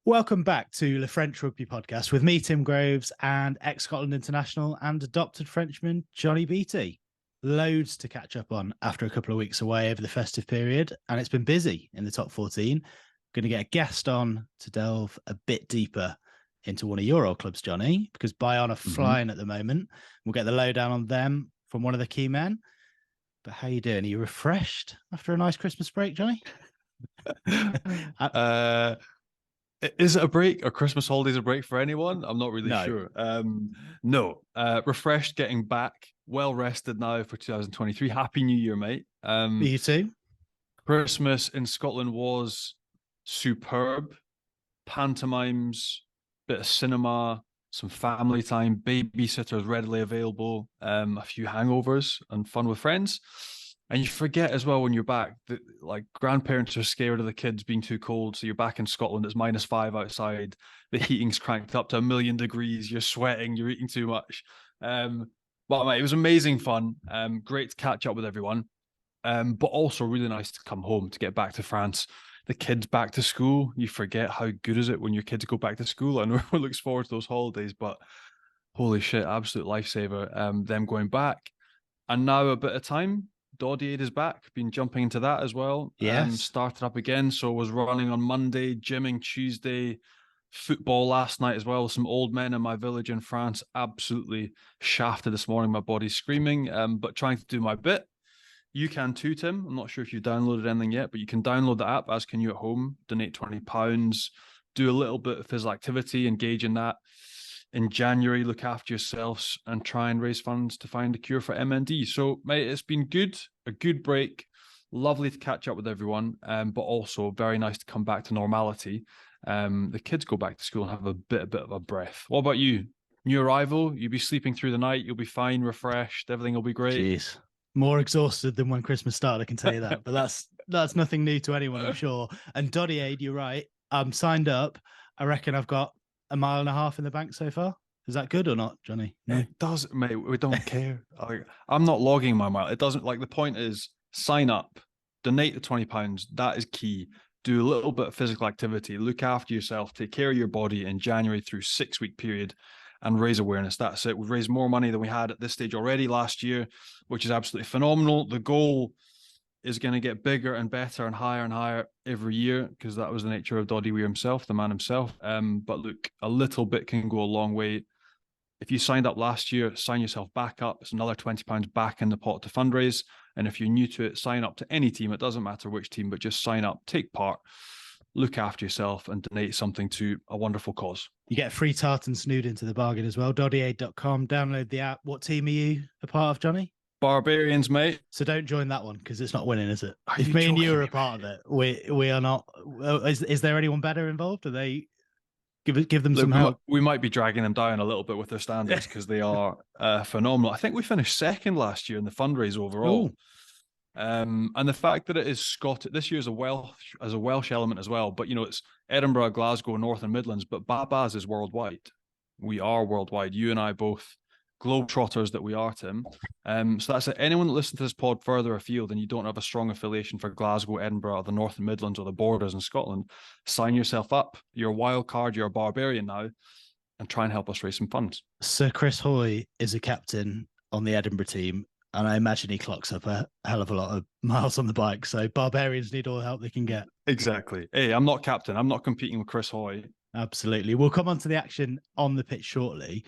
Welcome back to the French Rugby Podcast with me, Tim Groves, and ex-Scotland international and adopted Frenchman, Johnny Beattie. Loads to catch up on after a couple of weeks away over the festive period, and it's been busy in the top 14. Going to get a guest on to delve a bit deeper into one of your old clubs, Johnny, because Bayonne are flying at the moment. We'll get the lowdown on them from one of the key men. But how you doing? Are you refreshed after a nice Christmas break, Johnny? Is it a break? Are Christmas holidays a break for anyone? I'm not really sure. Refreshed, getting back, well rested now for 2023. Happy New Year, mate. You too. Christmas in Scotland was superb. Pantomimes, bit of cinema, some family time, babysitters readily available, a few hangovers and fun with friends. And you forget as well when you're back that like grandparents are scared of the kids being too cold. So you're back in Scotland, it's -5 outside. The heating's cranked up to 1,000,000 degrees. You're sweating, you're eating too much. But mate, it was amazing fun. Great to catch up with everyone. But also really nice to come home, to get back to France. The kids back to school. You forget how good is it when your kids go back to school. I know everyone looks forward to those holidays, but holy shit, absolute lifesaver. Them going back. And now a bit of time. Doddy is back, been jumping into that as well. Yes. Started up again, so was running on Monday, gymming Tuesday, football last night as well. Some old men in my village in France, absolutely shafted this morning. My body's screaming, but trying to do my bit. You can too, Tim. I'm not sure if you've downloaded anything yet, but you can download the app, as can you at home, donate £20, do a little bit of physical activity, engage in that. In January, look after yourselves and try and raise funds to find a cure for MND. So, mate, it's been good, a good break. Lovely to catch up with everyone, but also very nice to come back to normality. The kids go back to school and have a bit of a breath. What about you? New arrival, you'll be sleeping through the night, you'll be fine, refreshed, everything will be great. Jeez. More exhausted than when Christmas started, I can tell you that. But that's nothing new to anyone, I'm sure. And Doddy Aid, you're right. I'm signed up. I reckon I've got 1.5 miles in the bank so far. Is that good or not, Johnny? No? It does, mate. We don't care. I'm not logging my mile. It doesn't, like, the point is sign up, donate the £20. That is key. Do a little bit of physical activity, look after yourself, take care of your body in January through 6-week period and raise awareness. That's it. We've raised more money than we had at this stage already last year, which is absolutely phenomenal. The goal is going to get bigger and better and higher every year, because that was the nature of Doddy Weir himself, the man himself. But look, a little bit can go a long way. If you signed up last year, sign yourself back up. It's another £20 back in the pot to fundraise. And if you're new to it, sign up to any team. It doesn't matter which team, but just sign up, take part, look after yourself and donate something to a wonderful cause. You get a free tartan snood into the bargain as well. doddyaid.com. Download the app. What team are you a part of, Johnny? Barbarians, mate. So don't join that one because it's not winning, is it? If me and you are a part of it, we are not. Is there anyone better involved? Are they give them some help? We might be dragging them down a little bit with their standards because they are phenomenal. I think we finished second last year in the fundraise overall. And the fact that it is Scottish, this year is a Welsh element as well. But, you know, it's Edinburgh, Glasgow, North and Midlands, but Babaz is worldwide. We are worldwide. You and I both globetrotters that we are, Tim. So that's it. Anyone that listens to this pod further afield and you don't have a strong affiliation for Glasgow, Edinburgh, or the North and Midlands or the borders in Scotland, sign yourself up. You're a wild card. You're a barbarian now, and try and help us raise some funds. Sir Chris Hoy is a captain on the Edinburgh team, and I imagine he clocks up a hell of a lot of miles on the bike. So barbarians need all the help they can get. Exactly. Hey, I'm not captain. I'm not competing with Chris Hoy. Absolutely. We'll come on to the action on the pitch shortly.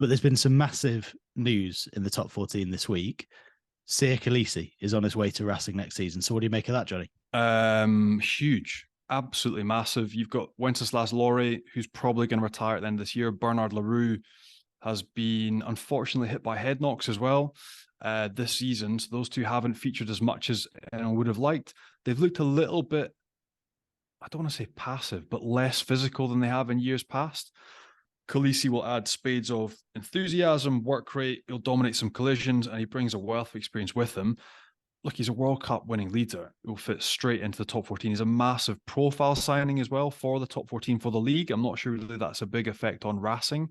But there's been some massive news in the top 14 this week. Siya Kolisi is on his way to Racing next season. So what do you make of that, Johnny? Huge. Absolutely massive. You've got Wenceslas Laurie, who's probably going to retire at the end of this year. Bernard Leroux has been unfortunately hit by head knocks as well this season. So those two haven't featured as much as anyone would have liked. They've looked a little bit, I don't want to say passive, but less physical than they have in years past. Kolisi will add spades of enthusiasm, work rate, he'll dominate some collisions, and he brings a wealth of experience with him. Look, he's a World Cup winning leader. He'll fit straight into the top 14. He's a massive profile signing as well for the top 14 for the league. I'm not sure really that's a big effect on Racing.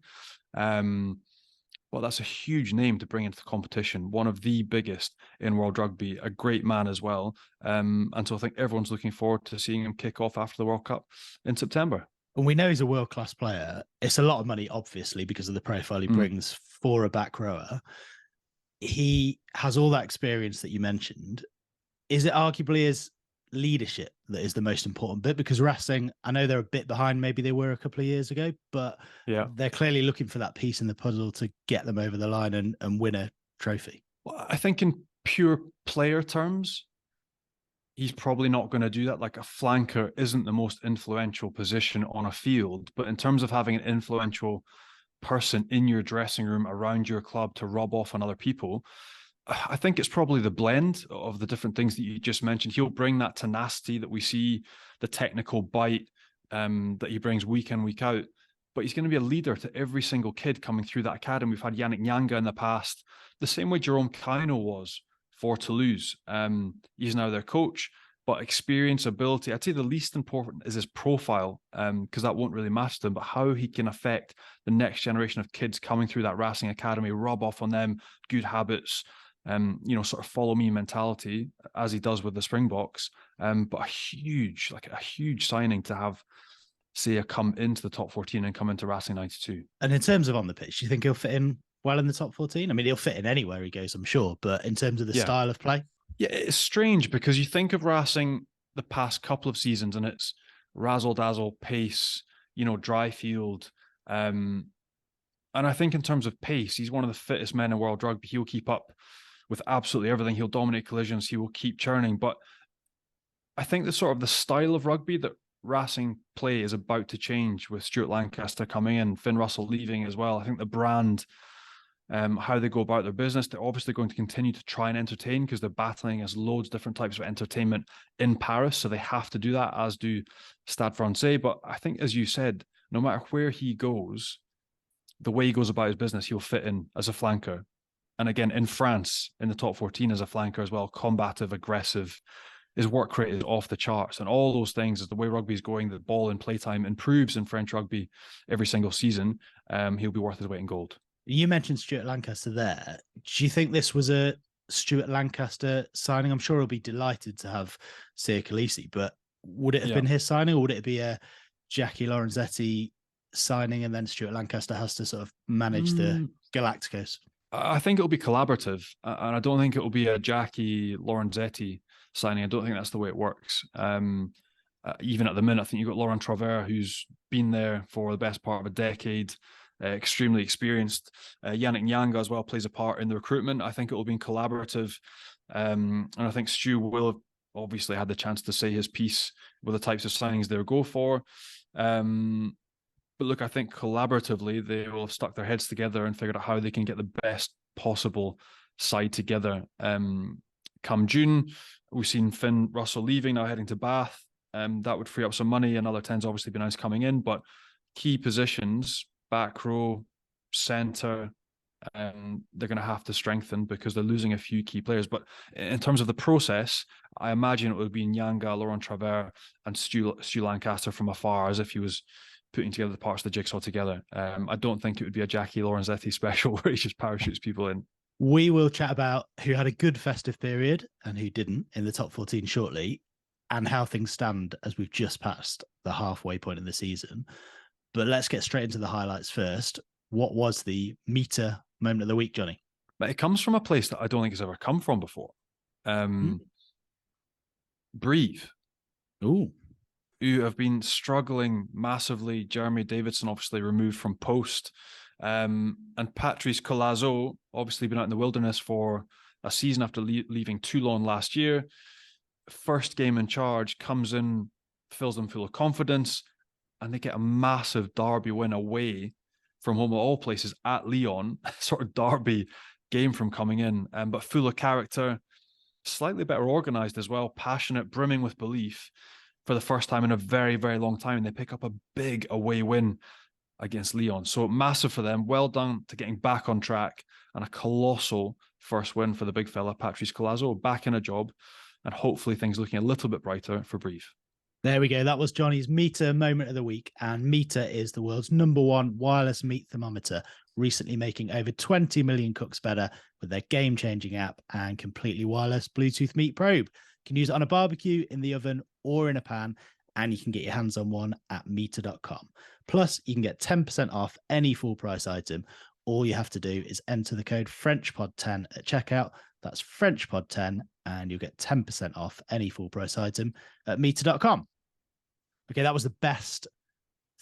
But that's a huge name to bring into the competition. One of the biggest in World Rugby, a great man as well. And so I think everyone's looking forward to seeing him kick off after the World Cup in September. And we know he's a world-class player. It's a lot of money, obviously, because of the profile he brings for a back rower. He has all that experience that you mentioned. Is it arguably his leadership that is the most important bit? Because Racing, I know they're a bit behind maybe they were a couple of years ago, but they're clearly looking for that piece in the puzzle to get them over the line and win a trophy. Well, I think in pure player terms, he's probably not going to do that. Like, a flanker isn't the most influential position on a field, but in terms of having an influential person in your dressing room around your club to rub off on other people, I think it's probably the blend of the different things that you just mentioned. He'll bring that tenacity that we see, the technical bite that he brings week in, week out. But he's going to be a leader to every single kid coming through that academy. We've had Yannick Nyanga in the past, the same way Jerome Kaino was for Toulouse. He's now their coach, but experience, ability, I'd say the least important is his profile, because that won't really matter to him, but how he can affect the next generation of kids coming through that Racing Academy, rub off on them, good habits, sort of follow me mentality, as he does with the Springboks. But a huge signing to have Siya come into the top 14 and come into Racing 92. And in terms of on the pitch, do you think he'll fit in well in the top 14? I mean, he'll fit in anywhere he goes, I'm sure, but in terms of the style of play? Yeah, it's strange because you think of Racing the past couple of seasons and it's razzle-dazzle, pace, dry field. And I think in terms of pace, he's one of the fittest men in world rugby. He'll keep up with absolutely everything. He'll dominate collisions. He will keep churning. But I think the style of rugby that Racing play is about to change with Stuart Lancaster coming in, Finn Russell leaving as well. I think the brand, how they go about their business, they're obviously going to continue to try and entertain because they're battling as loads of different types of entertainment in Paris. So they have to do that, as do Stade Francais. But I think, as you said, no matter where he goes, the way he goes about his business, he'll fit in as a flanker. And again, in France, in the top 14 as a flanker as well, combative, aggressive. His work rate is off the charts, and all those things, as the way rugby is going, the ball and playtime improves in French rugby every single season, he'll be worth his weight in gold. You mentioned Stuart Lancaster there. Do you think this was a Stuart Lancaster signing? I'm sure he'll be delighted to have Siya Kolisi, but would it have been his signing, or would it be a Jackie Lorenzetti signing and then Stuart Lancaster has to sort of manage the Galacticos? I think it'll be collaborative, and I don't think it will be a Jackie Lorenzetti signing. I don't think that's the way it works. Even at the minute, I think you've got Laurent Travers, who's been there for the best part of a decade, extremely experienced. Yannick Nyanga as well plays a part in the recruitment. I think it will be collaborative. And I think Stu will have obviously had the chance to say his piece with the types of signings they'll go for. But look, I think collaboratively, they will have stuck their heads together and figured out how they can get the best possible side together. Come June, we've seen Finn Russell leaving, now heading to Bath. That would free up some money. Another 10's obviously been nice coming in, but key positions, back row, centre, they're going to have to strengthen because they're losing a few key players. But in terms of the process, I imagine it would be Nyanga, Laurent Travers, and Stu Lancaster from afar, as if he was putting together the parts of the jigsaw together. I don't think it would be a Jackie Lorenzetti special where he just parachutes people in. We will chat about who had a good festive period and who didn't in the top 14 shortly, and how things stand as we've just passed the halfway point in the season. But let's get straight into the highlights first. What was the meter moment of the week, Johnny? But it comes from a place that I don't think it's ever come from before. Breathe. Ooh. Who have been struggling massively. Jeremy Davidson obviously removed from post. And Patrice Colazo obviously been out in the wilderness for a season after leaving Toulon last year. First game in charge, comes in, fills them full of confidence, and they get a massive derby win away from home of all places at Lyon. Sort of derby game from coming in, but full of character, slightly better organised as well, passionate, brimming with belief for the first time in a very, very long time. And they pick up a big away win against Lyon. So massive for them. Well done to getting back on track, and a colossal first win for the big fella, Patrice Colazo, back in a job, and hopefully things looking a little bit brighter for Brive. There we go. That was Johnny's meter moment of the week. And Meter is the world's #1 wireless meat thermometer, recently making over 20 million cooks better with their game-changing app and completely wireless Bluetooth meat probe. You can use it on a barbecue, in the oven, or in a pan. and you can get your hands on one at meter.com. Plus, you can get 10% off any full price item. All you have to do is enter the code FrenchPod10 at checkout. That's FrenchPod10, and you'll get 10% off any full price item at meter.com. Okay, that was the best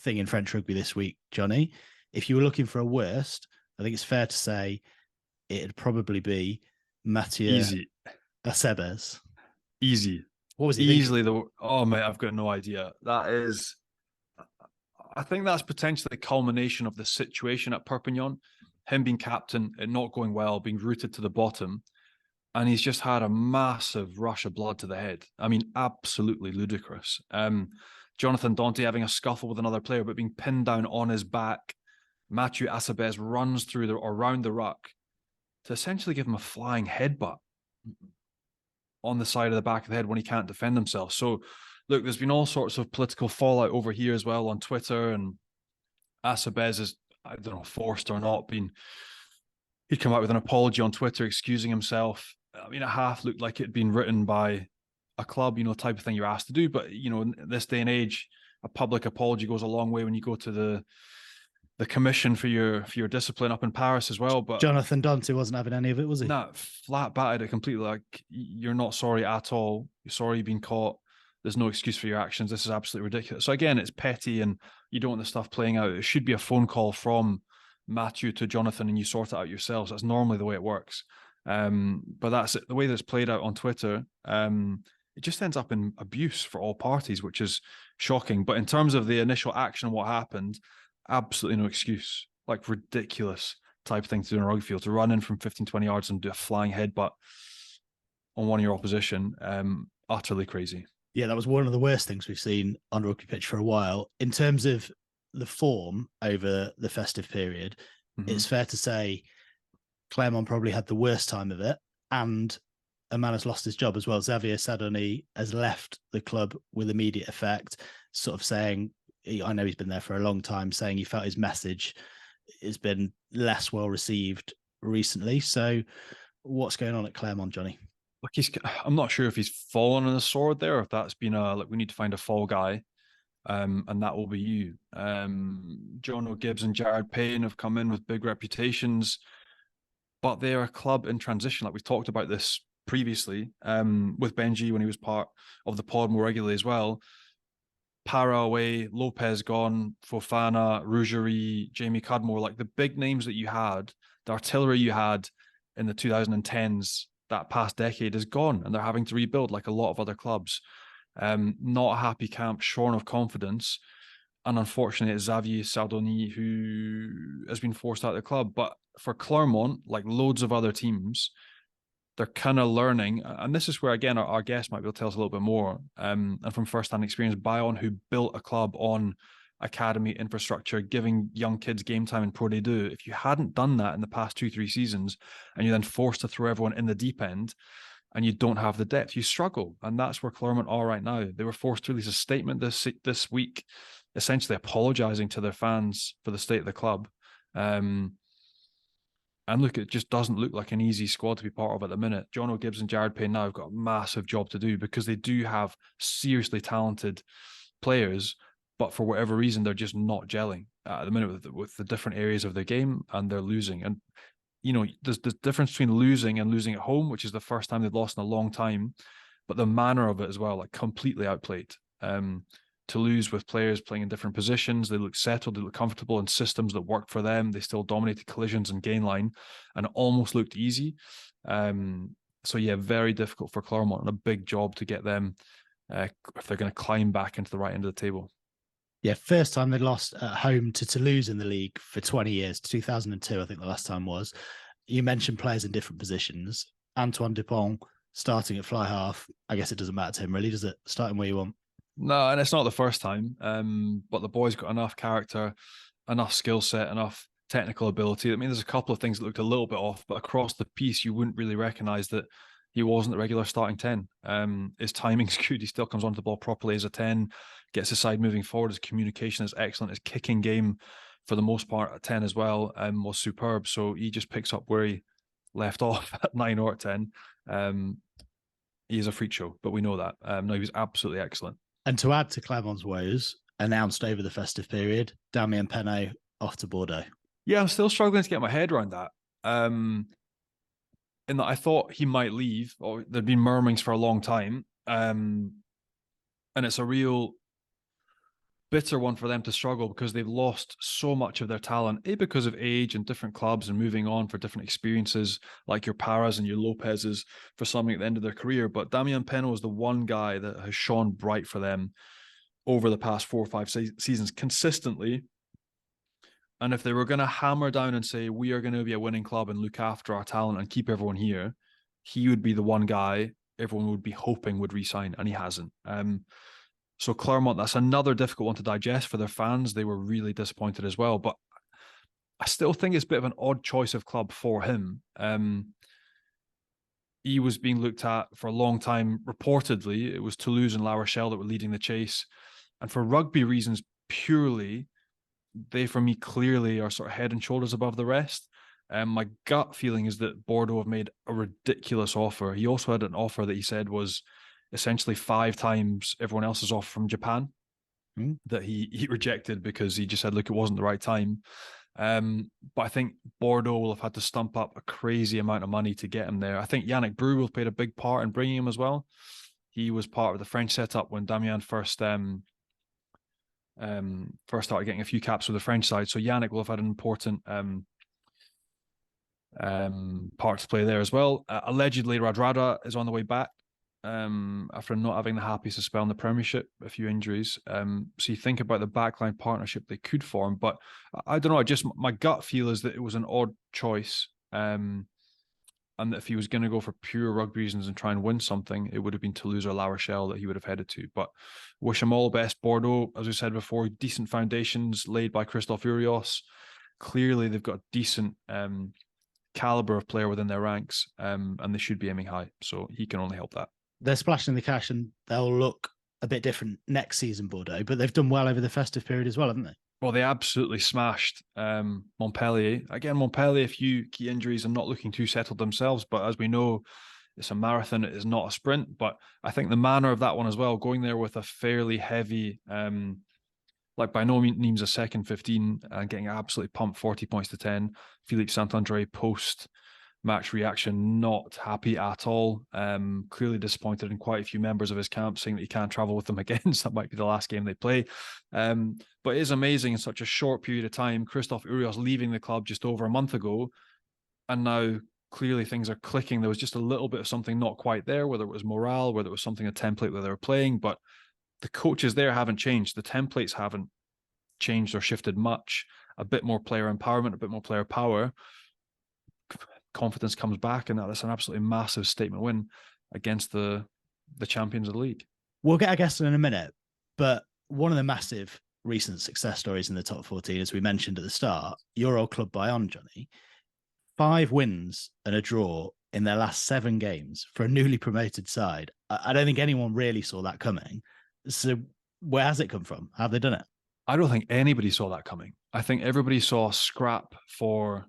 thing in French rugby this week, Johnny. If you were looking for a worst, I think it's fair to say it'd probably be Mathieu Acebes. Easy. What was he easily thinking? Oh mate, I've got no idea. I think that's potentially the culmination of the situation at Perpignan, him being captain, it not going well, being rooted to the bottom, and he's just had a massive rush of blood to the head. I mean, absolutely ludicrous. Jonathan Danty having a scuffle with another player, but being pinned down on his back. Mathieu Acebes runs through or around the ruck to essentially give him a flying headbutt on the side of the back of the head when he can't defend himself. So, look, there's been all sorts of political fallout over here as well on Twitter, and Acebes is, I don't know, forced or not, he'd come out with an apology on Twitter, excusing himself. I mean, it half looked like it'd been written by a club, type of thing you're asked to do. But, in this day and age, a public apology goes a long way when you go to the commission for your discipline up in Paris as well. But Jonathan Danty wasn't having any of it, was he? Nah, flat batted it completely. Like, you're not sorry at all. You're sorry you've been caught. There's no excuse for your actions. This is absolutely ridiculous. So again, it's petty and you don't want the stuff playing out. It should be a phone call from Mathieu to Jonathan and you sort it out yourselves. That's normally the way it works. But that's it. The way that's played out on Twitter, it just ends up in abuse for all parties, which is shocking. But in terms of the initial action and what happened, absolutely no excuse. Like, ridiculous type of thing to do in a rugby field, to run in from 15, 20 yards and do a flying headbutt on one of your opposition. Utterly crazy. Yeah, that was one of the worst things we've seen on a rugby pitch for a while. In terms of the form over the festive period, it's fair to say Clermont probably had the worst time of it, and a man has lost his job as well. Xavier Sadoni has left the club with immediate effect, sort of saying, I know he's been there for a long time, saying he felt his message has been less well received recently. So what's going on at Clermont, Johnny? Look, I'm not sure if he's fallen on the sword there, or if that's been we need to find a fall guy, and that will be you. John O'Gibbs and Jared Payne have come in with big reputations, but they're a club in transition. Like, we've talked about this previously, with Benji when he was part of the pod more regularly as well. Para away, Lopez gone, Fofana, Rougerie, Jamie Cudmore, like the big names that you had, the artillery you had in the 2010s, that past decade, is gone, and they're having to rebuild like a lot of other clubs. Not a happy camp, shorn of confidence, and unfortunately it's Xavier Sardoni who has been forced out of the club. But for Clermont, like loads of other teams, they're kind of learning, and this is where, again, our guest might be able to tell us a little bit more, and from first-hand experience, Bayonne, who built a club on academy infrastructure, giving young kids game time in Pro D2. If you hadn't done that in the past 2-3 seasons, and you're then forced to throw everyone in the deep end, and you don't have the depth, you struggle. And that's where Clermont are right now. They were forced to release a statement this week, essentially apologizing to their fans for the state of the club. And look, it just doesn't look like an easy squad to be part of at the minute. John O'Gibbs and Jared Payne now have got a massive job to do, because they do have seriously talented players, but for whatever reason, they're just not gelling at the minute with the different areas of their game, and they're losing. And, there's the difference between losing and losing at home, which is the first time they've lost in a long time, but the manner of it as well, like completely outplayed. To lose with players playing in different positions, they look settled, they look comfortable in systems that work for them. They still dominated collisions and gain line, and it almost looked easy. So yeah, very difficult for Clermont, and a big job to get them if they're going to climb back into the right end of the table. Yeah, first time they lost at home to Toulouse in the league for 20 years, 2002, I think the last time was. You mentioned players in different positions. Antoine Dupont starting at fly half. I guess it doesn't matter to him, really, does it? Starting where you want. No, and it's not the first time, but the boy's got enough character, enough skill set, enough technical ability. I mean, there's a couple of things that looked a little bit off, but across the piece, you wouldn't really recognise that he wasn't the regular starting 10. His timing's good. He still comes onto the ball properly as a 10, gets his side moving forward. His communication is excellent. His kicking game, for the most part, at 10 as well, was superb. So he just picks up where he left off at 9 or at 10. He is a freak show, but we know that. No, he was absolutely excellent. And to add to Clermont's woes, announced over the festive period, Damien Penaud off to Bordeaux. Yeah, I'm still struggling to get my head around that. In that I thought he might leave, or there'd been murmurings for a long time. And it's a real bitter one for them to struggle because they've lost so much of their talent, because of age and different clubs and moving on for different experiences, like your Paras and your Lopez's for something at the end of their career. But Damien Penaud is the one guy that has shone bright for them over the past 4 or 5 seasons consistently. And if they were going to hammer down and say, we are going to be a winning club and look after our talent and keep everyone here, he would be the one guy everyone would be hoping would re-sign, and he hasn't. So Clermont, that's another difficult one to digest for their fans. They were really disappointed as well. But I still think it's a bit of an odd choice of club for him. He was being looked at for a long time. Reportedly, it was Toulouse and La Rochelle that were leading the chase. And for rugby reasons purely, they, for me, clearly are sort of head and shoulders above the rest. My gut feeling is that Bordeaux have made a ridiculous offer. He also had an offer that he said was essentially 5 times everyone else's offer from Japan that he rejected because he just said, look, it wasn't the right time. But I think Bordeaux will have had to stump up a crazy amount of money to get him there. I think Yannick Brou will have played a big part in bringing him as well. He was part of the French setup when Damien first started getting a few caps with the French side. So Yannick will have had an important part to play there as well. Allegedly, Radrada is on the way back after not having the happiest spell in the Premiership, a few injuries. So you think about the backline partnership they could form, but I don't know. My gut feel is that it was an odd choice, and that if he was going to go for pure rugby reasons and try and win something, it would have been Toulouse or La Rochelle that he would have headed to. But wish him all the best. Bordeaux, as we said before, decent foundations laid by Christophe Urios. Clearly, they've got a decent caliber of player within their ranks, and they should be aiming high. So he can only help that. They're splashing the cash and they'll look a bit different next season, Bordeaux, but they've done well over the festive period as well, haven't they? Well, they absolutely smashed Montpellier. Again, Montpellier, a few key injuries and not looking too settled themselves. But as we know, it's a marathon. It is not a sprint. But I think the manner of that one as well, going there with a fairly heavy, like by no means a second 15 and getting absolutely pumped 40 points to 10. Philippe Saint-Andre post-match reaction, not happy at all. Clearly disappointed in quite a few members of his camp, saying that he can't travel with them again. So that might be the last game they play. But it is amazing in such a short period of time. Christophe Urios leaving the club just over a month ago, and now clearly things are clicking. There was just a little bit of something not quite there, whether it was morale, whether it was something, a template that they were playing, but the coaches there haven't changed. The templates haven't changed or shifted much. A bit more player empowerment, a bit more player power. Confidence comes back, and that's an absolutely massive statement win against the champions of the league. We'll get our guest in a minute, but one of the massive recent success stories in the top 14, as we mentioned at the start, your old club Bayonne, Johnny, 5 wins and a draw in their last 7 games for a newly promoted side. I don't think anyone really saw that coming. So where has it come from? How have they done it? I don't think anybody saw that coming. I think everybody saw a scrap for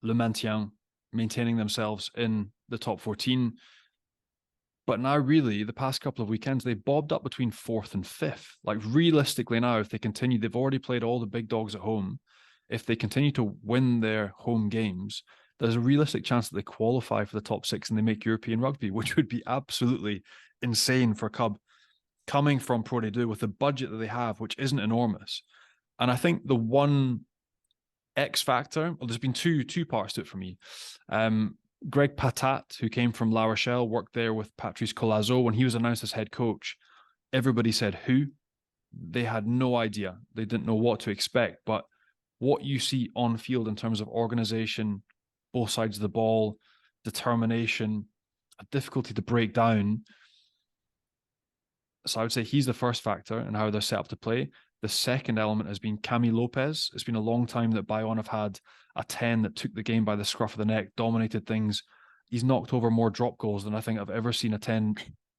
le maintien, maintaining themselves in the top 14. But now really, the past couple of weekends, they bobbed up between 4th and 5th. Like realistically now, if they continue, they've already played all the big dogs at home. If they continue to win their home games, there's a realistic chance that they qualify for the top 6 and they make European rugby, which would be absolutely insane for Cub coming from Pro D2 with the budget that they have, which isn't enormous. And I think the one X factor, well, there's been two parts to it for me. Greg Patat, who came from La Rochelle, worked there with Patrice Colazo. When he was announced as head coach, everybody said who? They had no idea. They didn't know what to expect. But what you see on field in terms of organization, both sides of the ball, determination, a difficulty to break down. So I would say he's the first factor in how they're set up to play. The second element has been Camille Lopez. It's been a long time that Bayonne have had a 10 that took the game by the scruff of the neck, dominated things. He's knocked over more drop goals than I think I've ever seen a 10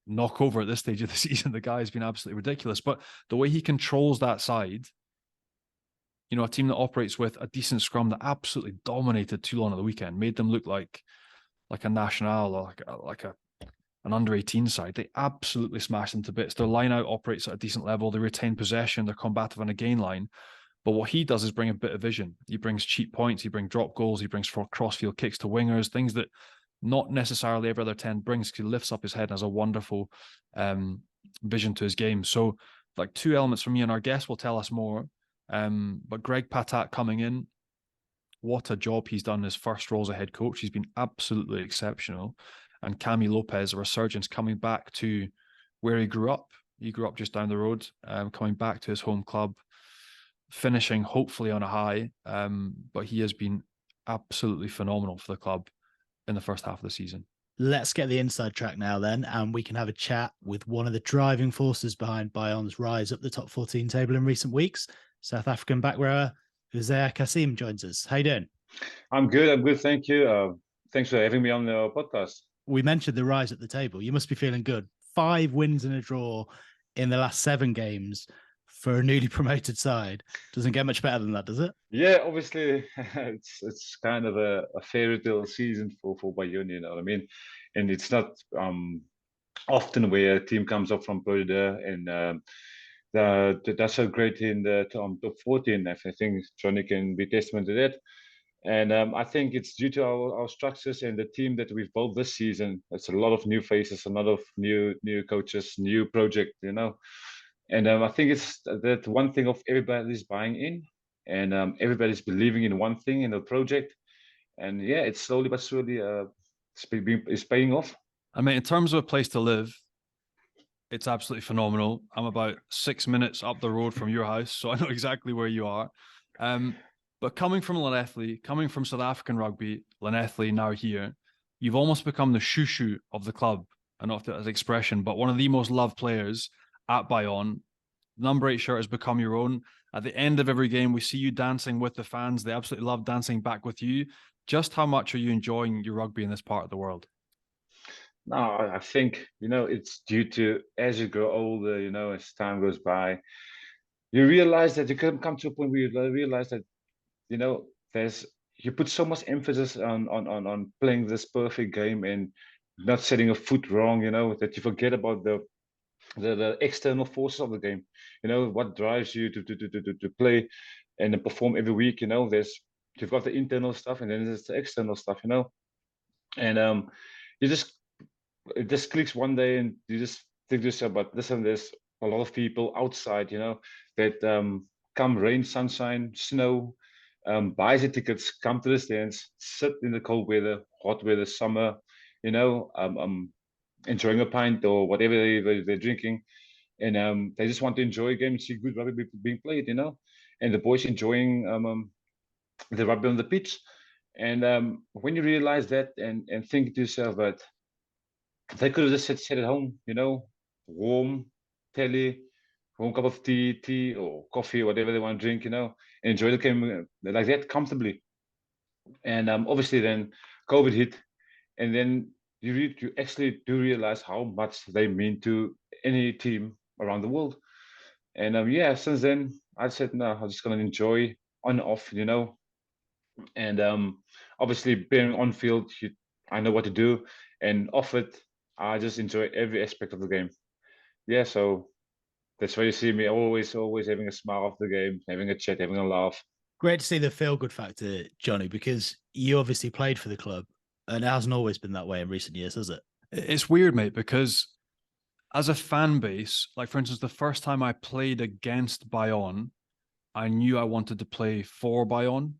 knock over at this stage of the season. The guy has been absolutely ridiculous. But the way he controls that side, you know, a team that operates with a decent scrum that absolutely dominated Toulon at the weekend, made them look like a national or like a an under-18 side. They absolutely smash them to bits. Their line-out operates at a decent level. They retain possession. They're combative on a gain line. But what he does is bring a bit of vision. He brings cheap points. He brings drop goals. He brings cross-field kicks to wingers, things that not necessarily every other 10 brings, because he lifts up his head and has a wonderful vision to his game. So like two elements for me, and our guest will tell us more. But Greg Patat coming in, what a job he's done in his first role as a head coach. He's been absolutely exceptional. And Camille Lopez, a resurgence, coming back to where he grew up. He grew up just down the road, coming back to his home club, finishing hopefully on a high. But he has been absolutely phenomenal for the club in the first half of the season. Let's get the inside track now then, and we can have a chat with one of the driving forces behind Bayonne's rise up the top 14 table in recent weeks. South African back rower Uzair Cassiem joins us. How you doing? I'm good. Thank you. Thanks for having me on the podcast. We mentioned the rise at the table. You must be feeling good. 5 wins and a draw in the last 7 games for a newly promoted side. Doesn't get much better than that, does it? Yeah, obviously, it's kind of a fairy tale season for Bayonne, you know what I mean? And it's not often where a team comes up from Bordeaux and that's so great in the top 14. I think Johnny can be testament to that. And I think it's due to our structures and the team that we've built this season. It's a lot of new faces, a lot of new coaches, new project, you know. And I think it's that one thing of everybody's buying in, and everybody's believing in one thing in the project. And yeah, it's slowly but surely it's paying off. I mean, in terms of a place to live, it's absolutely phenomenal. I'm about 6 minutes up the road from your house, so I know exactly where you are. But coming from Llanelli, coming from South African rugby, Llanelli now here, you've almost become the shoo-shoo of the club. And not as an expression, but one of the most loved players at Bayonne. Number 8 shirt has become your own. At the end of every game, we see you dancing with the fans. They absolutely love dancing back with you. Just how much are you enjoying your rugby in this part of the world? No, I think, you know, it's due to as you grow older, you know, as time goes by, you realize that you can come to a point where you realize that, you know, you put so much emphasis on playing this perfect game and not setting a foot wrong, you know, that you forget about the external forces of the game. You know, what drives you to play and perform every week. You know, you've got the internal stuff and then there's the external stuff, you know. And it just clicks one day and you just think to yourself, but listen, there's a lot of people outside, you know, that come rain, sunshine, snow, buys the tickets, come to the stands, sit in the cold weather, hot weather, summer, you know, enjoying a pint or whatever they're drinking. And they just want to enjoy a game and see good rugby being played, you know. And the boys enjoying the rugby on the pitch. And when you realize that and think to yourself that they could have just sat at home, you know, warm, telly, warm cup of tea or coffee, whatever they want to drink, you know, and enjoy the game like that comfortably. And obviously then COVID hit, and then you actually do realize how much they mean to any team around the world. And yeah, since then I said, no, I'm just gonna enjoy on and off, you know. And obviously being on field, I know what to do, and off it, I just enjoy every aspect of the game. Yeah, so that's why you see me always having a smile after the game, having a chat, having a laugh. Great to see the feel-good factor, Johnny, because you obviously played for the club, and it hasn't always been that way in recent years, has it? It's weird, mate, because as a fan base, like for instance, the first time I played against Bayonne, I knew I wanted to play for Bayonne.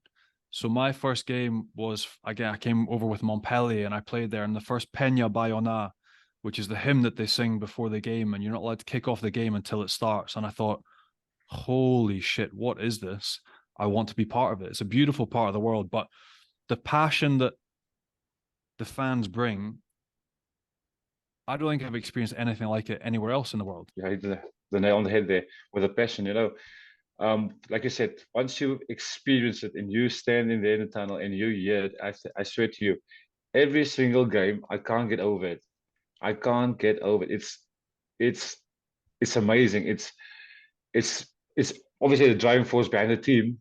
So my first game was, again, I came over with Montpellier and I played there in the first Peña Bayonna, which is the hymn that they sing before the game, and you're not allowed to kick off the game until it starts. And I thought, holy shit, what is this? I want to be part of it. It's a beautiful part of the world, but the passion that the fans bring, I don't think I've experienced anything like it anywhere else in the world. Yeah, you hit the nail on the head there with a passion, you know. Like I said, once you experience it and you stand in the tunnel and you hear it, I swear to you, every single game, I can't get over it. I can't get over it. It's amazing. It's obviously the driving force behind the team,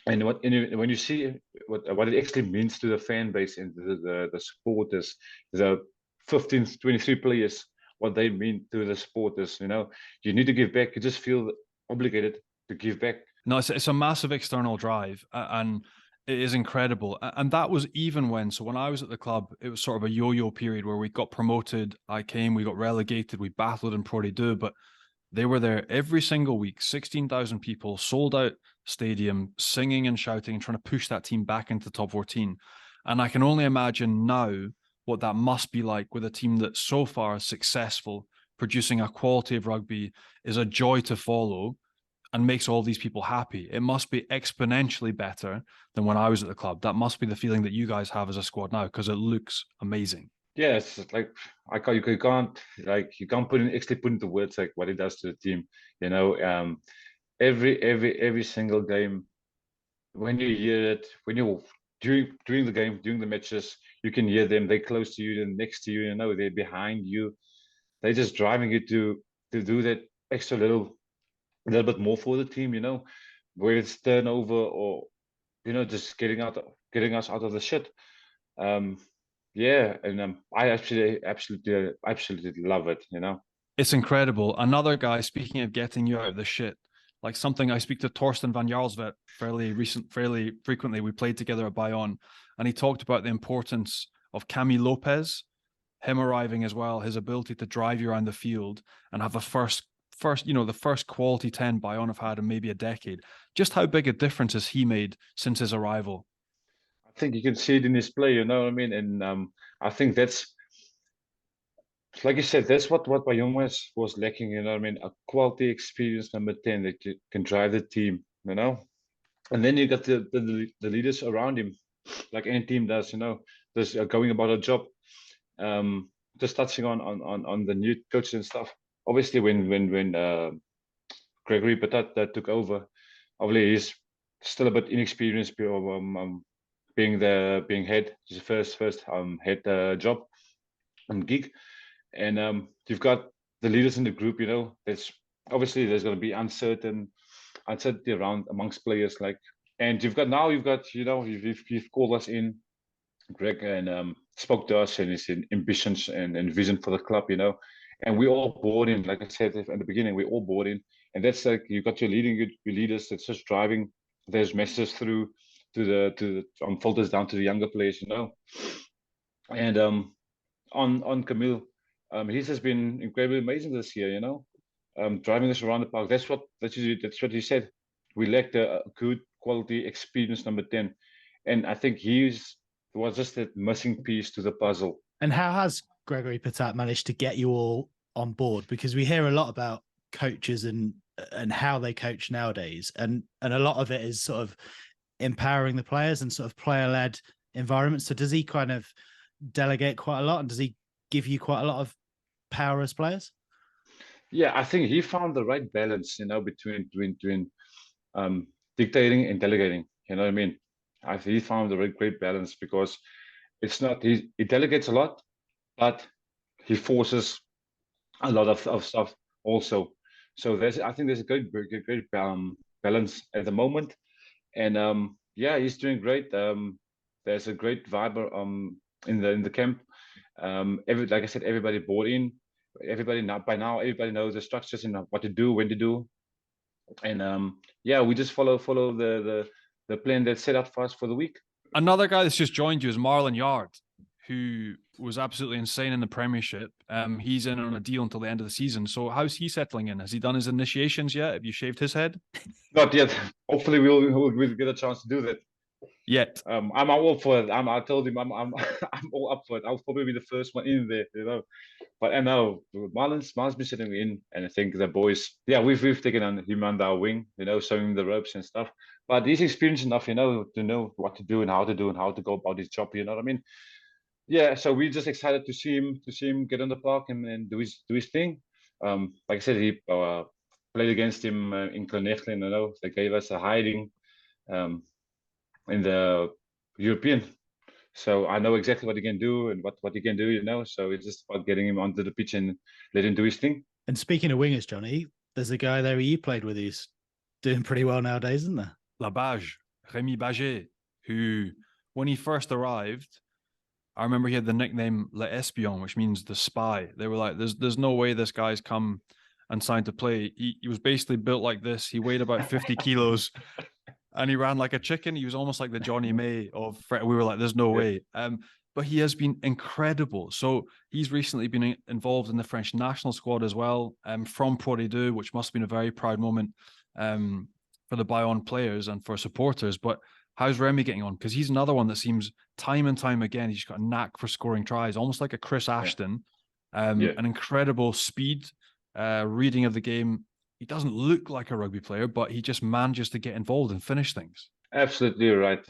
and when you see what it actually means to the fan base and the supporters, the 15, 23 players, what they mean to the supporters. You need to give back. You just feel obligated to give back. No, it's a massive external drive, and it is incredible. And that was even so when I was at the club, it was sort of a yo-yo period where we got promoted, I came, we got relegated, we battled in Pro D2, but they were there every single week, 16,000 people, sold out stadium, singing and shouting and trying to push that team back into the top 14. And I can only imagine now what that must be like with a team that so far is successful, producing a quality of rugby, is a joy to follow, and makes all these people happy. It must be exponentially better than when I was at the club. That must be the feeling that you guys have as a squad now, because it looks amazing. Yeah, it's like you can't actually put into words like what it does to the team. Every single game, when you hear it, when you're during the game, during the matches, you can hear them. They're close to you, they're next to you. They're behind you. They're just driving you to do that extra little bit more for the team. Where it's turnover or just getting us out of the shit. Yeah, and I absolutely love it. It's incredible. Another guy, speaking of getting you out of the shit, like something I speak to Torsten van Jarlsvet fairly frequently. We played together at Bayonne, and he talked about the importance of Camille Lopez, him arriving as well, his ability to drive you around the field and have the first quality 10 Bayonne have had in maybe a decade. Just how big a difference has he made since his arrival? I think you can see it in his play, And I think that's, like you said, that's what Bayonne was lacking, a quality experience number 10 that can drive the team, And then you got the leaders around him, like any team does, just going about a job. Just touching on the new coaches and stuff. Obviously, when Gregory Patat took over, obviously he's still a bit inexperienced, being head, his first head job and gig, and you've got the leaders in the group. There's going to be uncertainty around amongst players, and you've called us in, Greg, and spoke to us and his ambitions and vision for the club, and we all bought in. Like I said at the beginning, we all bought in, and that's like you got your leaders that's just driving those messages through to the filters down to the younger players, And on Camille, he's just been incredibly amazing this year, driving us around the park. That's what he said. We lacked a good quality experience number 10, and I think he was just that missing piece to the puzzle. And how has Gregory Patat managed to get you all on board? Because we hear a lot about coaches and how they coach nowadays, and a lot of it is sort of empowering the players and sort of player-led environments. So does he kind of delegate quite a lot, and does he give you quite a lot of power as players? Yeah, I think he found the right balance, between dictating and delegating. You know what I mean? I think he found the great balance, because it's not he delegates a lot, but he forces a lot of stuff also. So I think there's a great balance at the moment, and yeah, he's doing great. There's a great vibe in the camp. Like I said, everybody bought in. Everybody knows the structures and what to do, when to do, and yeah, we just follow the plan that's set up for us for the week. Another guy that's just joined you is Marlon Yard, who was absolutely insane in the Premiership. He's in on a deal until the end of the season. So how's he settling in? Has he done his initiations yet? Have you shaved his head? Not yet. Hopefully we'll get a chance to do that. Yet. I'm all for it. I told him I'm all up for it. I'll probably be the first one in there, But I know Marlon's been sitting in, and I think the boys, yeah, we've taken him under our wing, showing him the ropes and stuff. But he's experienced enough, to know what to do and how to go about his job. You know what I mean? Yeah. So we're just excited to see him get on the park and do his thing. Like I said, he played against him in Clermont. They gave us a hiding in the European. So I know exactly what he can do and what he can do, So it's just about getting him onto the pitch and let him do his thing. And speaking of wingers, Johnny, there's a guy there who you played with who's doing pretty well nowadays, isn't there? La Bage, Rémi Baget, who, when he first arrived, I remember he had the nickname L'Espion, which means the spy. They were like, there's no way this guy's come and signed to play. He was basically built like this. He weighed about 50 kilos and he ran like a chicken. He was almost like the Jonny May of, we were like, there's no way. But he has been incredible. So he's recently been involved in the French national squad as well, from Pro D2, which must have been a very proud moment for the Bayonne players and for supporters. But how's Remy getting on? Because he's another one that seems time and time again, he's got a knack for scoring tries, almost like a Chris Ashton, an incredible speed, reading of the game. He doesn't look like a rugby player, but he just manages to get involved and finish things. Absolutely right.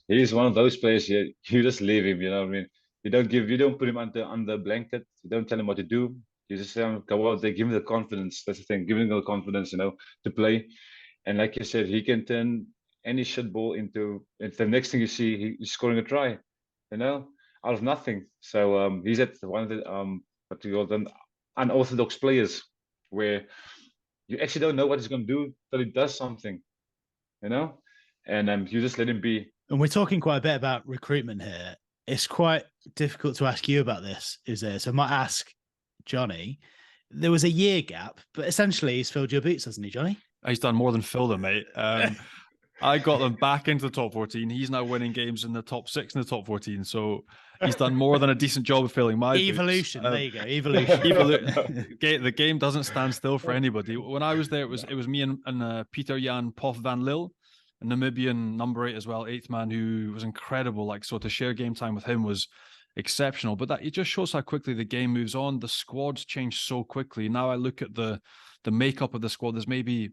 He's one of those players. You just leave him. You know what I mean? You don't put him under blanket. You don't tell him what to do. You just go out there, give him the confidence. That's the thing. Give him the confidence, to play. And like you said, he can turn any shit ball into the next thing you see, he's scoring a try, out of nothing. So he's at one of the what you call them, unorthodox players, where you actually don't know what he's going to do till he does something, and you just let him be. And we're talking quite a bit about recruitment here. It's quite difficult to ask you about this, Uzair. So I might ask Johnny. There was a year gap, but essentially he's filled your boots, hasn't he, Johnny? He's done more than fill them, mate. I got them back into the top 14. He's now winning games in the top 6 in the top 14. So he's done more than a decent job of filling my evolution. Boots. There you go. Evolution. The game doesn't stand still for anybody. When I was there, it was me and Peter Jan Poff van Lille, a Namibian number 8 as well, 8th man, who was incredible. Like, so to share game time with him was exceptional. But that it just shows how quickly the game moves on. The squads change so quickly. Now I look at the makeup of the squad. There's maybe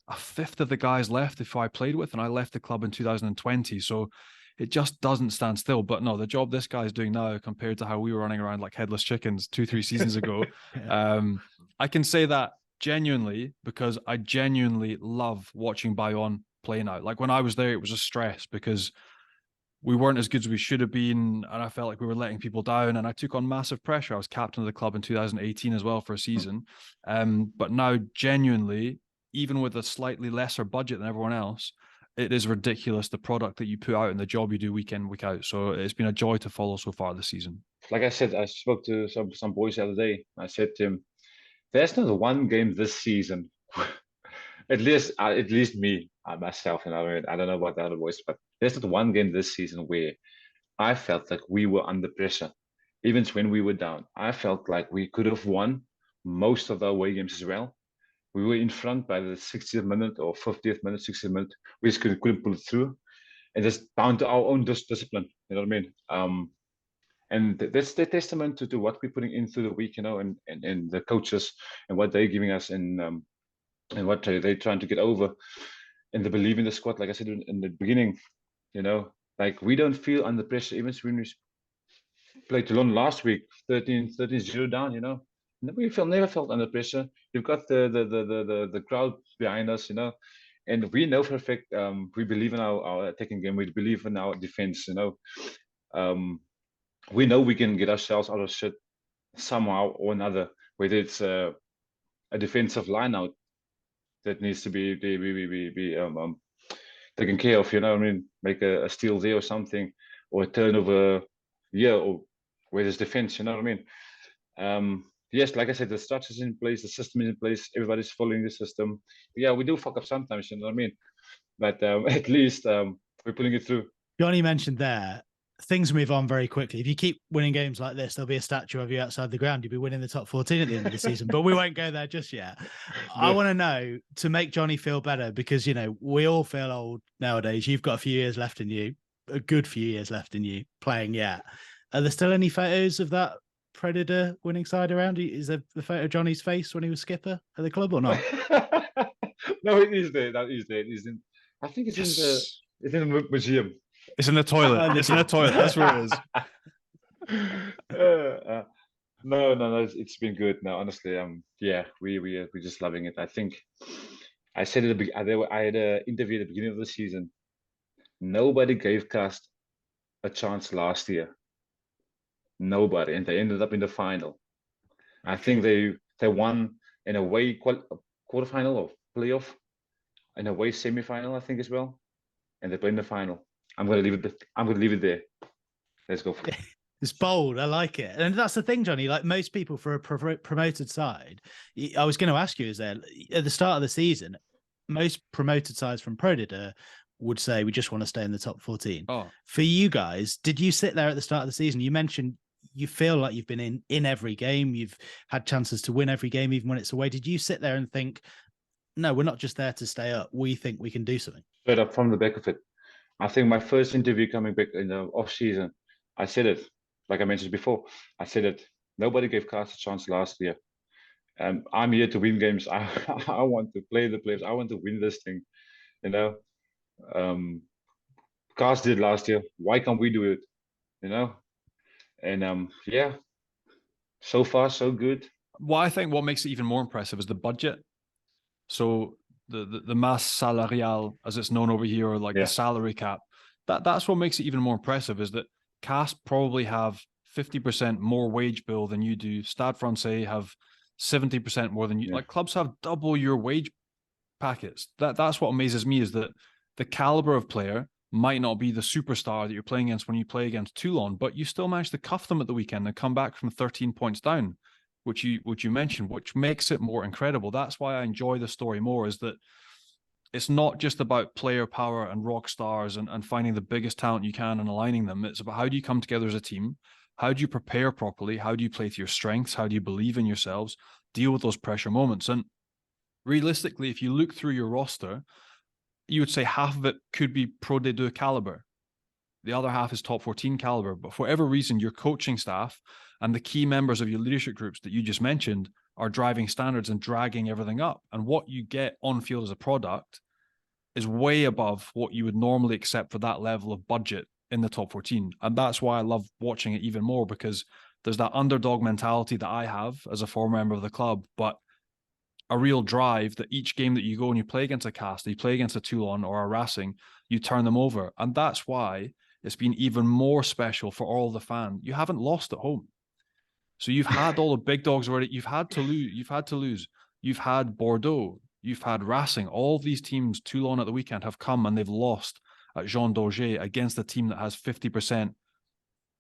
a fifth of the guys left if I played with, and I left the club in 2020. So it just doesn't stand still. But no, the job this guy's doing now compared to how we were running around like headless chickens 2-3 seasons ago, I can say that genuinely because I genuinely love watching Bayonne play now. Like when I was there, it was a stress because we weren't as good as we should have been, and I felt like we were letting people down, and I took on massive pressure. I was captain of the club in 2018 as well for a season. But now genuinely, even with a slightly lesser budget than everyone else, it is ridiculous the product that you put out and the job you do week in, week out. So it's been a joy to follow so far this season. Like I said, I spoke to some boys the other day. I said to him, there's not one game this season, at least me, myself, I don't know about the other boys, but there's not one game this season where I felt like we were under pressure. Even when we were down, I felt like we could have won most of the away games as well. We were in front by the 60th minute or 50th minute, 60th minute. We just couldn't pull it through. And just down to our own discipline, you know what I mean? And that's the testament to what we're putting in through the week, and the coaches and what they're giving us and what they're trying to get over. And the belief in the squad, like I said in the beginning, like we don't feel under pressure. Even when we played Toulon last week, 13-0 down, we never felt under pressure. You've got the crowd behind us, and we know for a fact we believe in our attacking game. We believe in our defense, we know we can get ourselves out of shit somehow or another, whether it's a defensive line out that needs to be taken care of, make a steal there or something, or a turnover here, or where there's defense, yes, like I said, the structure's in place, the system is in place, everybody's following the system. Yeah, we do fuck up sometimes, but at least we're pulling it through. Johnny mentioned there, things move on very quickly. If you keep winning games like this, there'll be a statue of you outside the ground. You'll be winning the top 14 at the end of the season, but we won't go there just yet. I want to know, to make Johnny feel better, because, we all feel old nowadays. You've got a few years left in you, a good few years left in you playing yet. Are there still any photos of that Predator winning side around? Is there the photo of Johnny's face when he was skipper at the club or not? No, it is there. That is there. I think it's in the museum. It's in the toilet. It's in the toilet. That's where it is. No, it's been good. No, honestly, we're just loving it. I think I said I had an interview at the beginning of the season. Nobody gave Cast a chance last year. Nobody, and they ended up in the final. I think they won in a way quarterfinal or playoff, in a way semi-final, I think as well, and they played in the final. I'm gonna leave it there. let's go for it. It's bold. I like it. And that's the thing, Johnny. Like most people for a promoted side, I was going to ask you, is there at the start of the season, most promoted sides from Pro D2 would say we just want to stay in the top 14. Oh, For you guys, did you sit there at the start of the season? You mentioned you feel like you've been in every game. You've had chances to win every game, even when it's away. Did you sit there and think, no, we're not just there to stay up. We think we can do something? Straight up from the back of it. I think my first interview coming back in the off season, I said it, like I mentioned before, I said it. Nobody gave Cast a chance last year. I'm here to win games. I want to play the players. I want to win this thing. You know, Cast did last year. Why can't we do it? You know, and yeah, so far so good. well, I think what makes it even more impressive is the budget. So the masse salariale, as it's known over here, or like the salary cap, that's what makes it even more impressive, is that Cast probably have 50% more wage bill than you do. Stade Francais have 70% more than you. Like clubs have double your wage packets. That's what amazes me, is that the caliber of player might not be the superstar that you're playing against when you play against Toulon, but you still manage to cuff them at the weekend and come back from 13 points down, which you mentioned, which makes it more incredible. That's why I enjoy the story more, is that it's not just about player power and rock stars and finding the biggest talent you can and aligning them. It's about how do you come together as a team? How do you prepare properly? How do you play to your strengths? How do you believe in yourselves? Deal with those pressure moments. And realistically, if you look through your roster, you would say half of it could be Pro D2 caliber. The other half is top 14 caliber. But for whatever reason, your coaching staff and the key members of your leadership groups that you just mentioned are driving standards and dragging everything up. And what you get on field as a product is way above what you would normally accept for that level of budget in the top 14. And that's why I love watching it even more, because there's that underdog mentality that I have as a former member of the club, but a real drive that each game that you go and you play against a Cast, you play against a Toulon or a Racing, you turn them over. And that's why it's been even more special for all the fans. You haven't lost at home. So you've had all the big dogs already. You've had to lose. You've had Bordeaux. You've had Racing. All of these teams, Toulon at the weekend, have come and they've lost at Jean-Dauger against a team that has 50%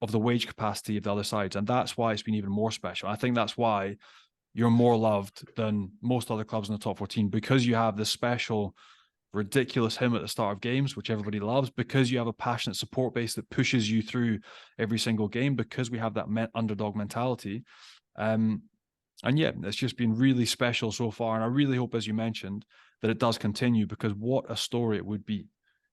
of the wage capacity of the other sides. And that's why it's been even more special. I think that's why you're more loved than most other clubs in the top 14, because you have this special, ridiculous hymn at the start of games, which everybody loves, because you have a passionate support base that pushes you through every single game, because we have that underdog mentality. And yeah, it's just been really special so far. And I really hope, as you mentioned, that it does continue, because what a story it would be.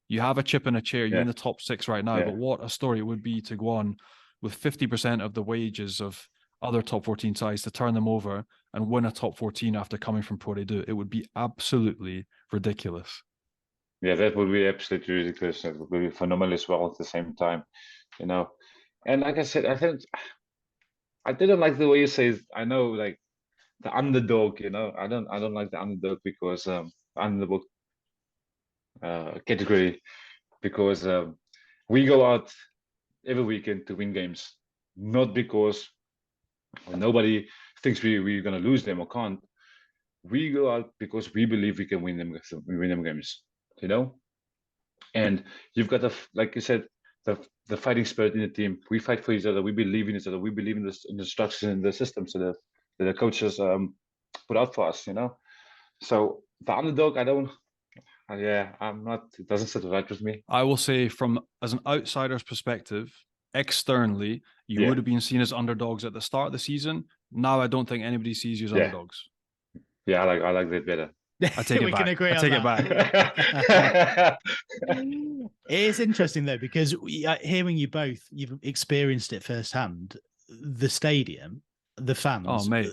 You have a chip in a chair, you're in the top 6 right now, but what a story it would be to go on with 50% of the wages of other top 14 sides, to turn them over and win a top 14 after coming from Pro D2. It would be absolutely ridiculous. Yeah, that would be absolutely ridiculous. That would be phenomenal as well at the same time, you know. And like I said, I think I didn't like the way you say it. I know, like the underdog, you know. I don't like the underdog, because underdog category, because we go out every weekend to win games, not because nobody thinks we're gonna lose them or can't. We go out because we believe we can win them games, you know. And you've got like you said, the fighting spirit in the team. We fight for each other. We believe in each other. We believe in the structure and the systems that the coaches put out for us, you know. So the underdog, I'm not. It doesn't sit right with me. I will say, from as an outsider's perspective, externally, you would have been seen as underdogs at the start of the season. Now I don't think anybody sees you as underdogs. Yeah, I like that better. I take it back. Can agree I take on that. it back. It is interesting though, because hearing you both, you've experienced it firsthand. The stadium, the fans, oh mate,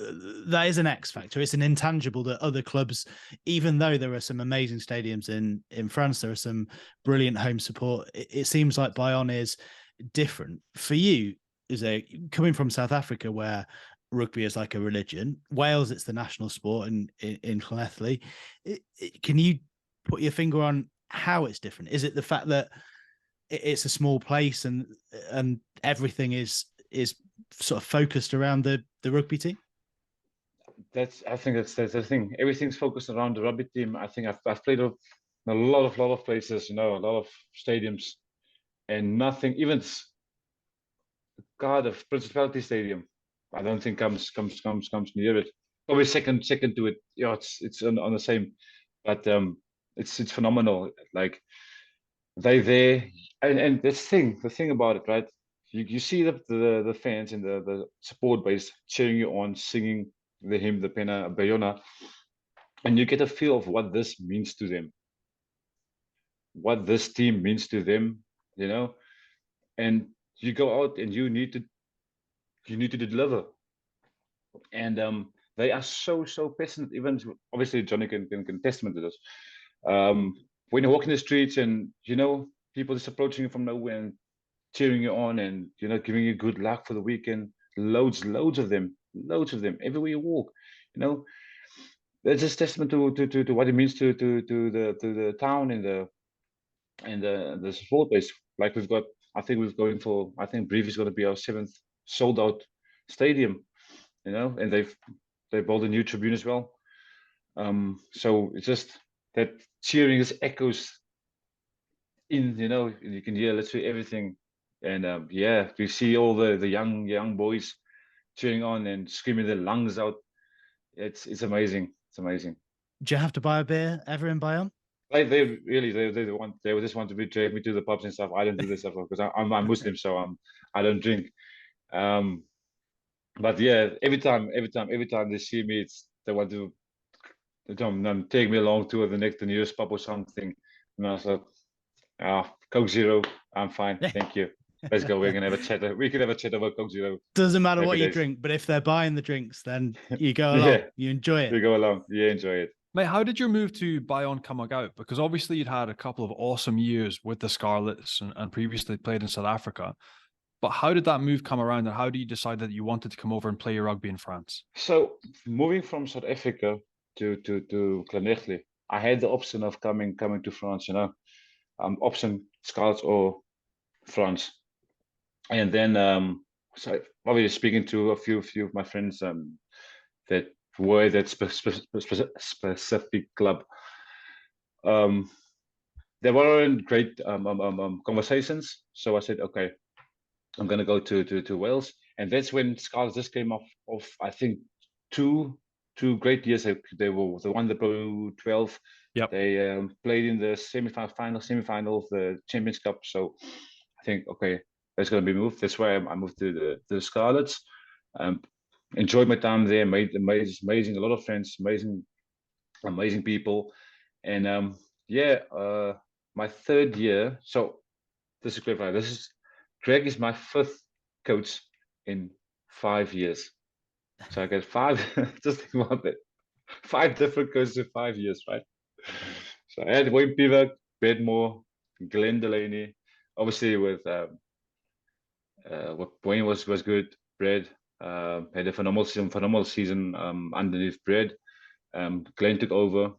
that is an X factor. It's an intangible that other clubs, even though there are some amazing stadiums in France, there are some brilliant home support. It seems like Bayonne is different for you. Is coming from South Africa, where rugby is like a religion. Wales, it's the national sport in Llanelli. Can you put your finger on how it's different? Is it the fact that it's a small place and everything is sort of focused around the rugby team? I think that's the thing. Everything's focused around the rugby team. I think I've played a lot of places, you know, a lot of stadiums, and nothing, even Cardiff Principality Stadium. I don't think comes near it. Probably second to it. Yeah, it's on the same, but it's phenomenal. Like they there, and the thing about it, right? You see the fans and the support base cheering you on, singing the hymn, the Pena Bayonne, and you get a feel of what this means to them, what this team means to them, you know. And you go out and you need to deliver, and they are so passionate. Even obviously Johnny can testament to this. When you walk in the streets and people just approaching you from nowhere and cheering you on and giving you good luck for the weekend, loads of them everywhere you walk, that's just testament to what it means to the town and the support base. Like I think Brief is going to be our 7th sold out stadium, and they built a new tribune as well. So it's just that cheering is echoes in, you can hear literally everything. And we see all the young boys cheering on and screaming their lungs out. It's amazing. It's amazing. Do you have to buy a beer ever in Bayonne? They just want to drag me to the pubs and stuff. I don't do this stuff because I'm Muslim, so I don't drink. But yeah, every time they see me, they want to take me along to the nearest pub or something. And I was like, Coke Zero, I'm fine, thank you. Let's go. We can have a chat. We can have a chat about Coke Zero. Doesn't matter what you drink, but if they're buying the drinks, then you go along. Yeah. You enjoy it. You go along. You enjoy it. Mate, how did your move to Bayonne come about? Because obviously you'd had a couple of awesome years with the Scarlets and previously played in South Africa. But how did that move come around, and how do you decide that you wanted to come over and play your rugby in France? So moving from South Africa to Clermont, I had the option of coming to France. Option Scarlets or France, and then so obviously speaking to a few of my friends that were that specific club. There weren't great conversations, so I said, okay, I'm gonna go to Wales, and that's when Scarlets just came off I think two great years. They were the one that Pro 12. Yep. They played in the semi-final of the Champions Cup. So I think, okay, that's gonna be moved. That's why I moved to the Scarlets. Enjoyed my time there. Made amazing, a lot of friends, amazing people, and my 3rd year. So this is clarify. Greg is my 5th coach in 5 years. So I get 5. Just think about it. 5 different coaches in 5 years, right? So I had Wayne Pivak, Bedmore, Glenn Delaney. Obviously with Wayne was good. Brad had a phenomenal season underneath Brad. Glenn took over.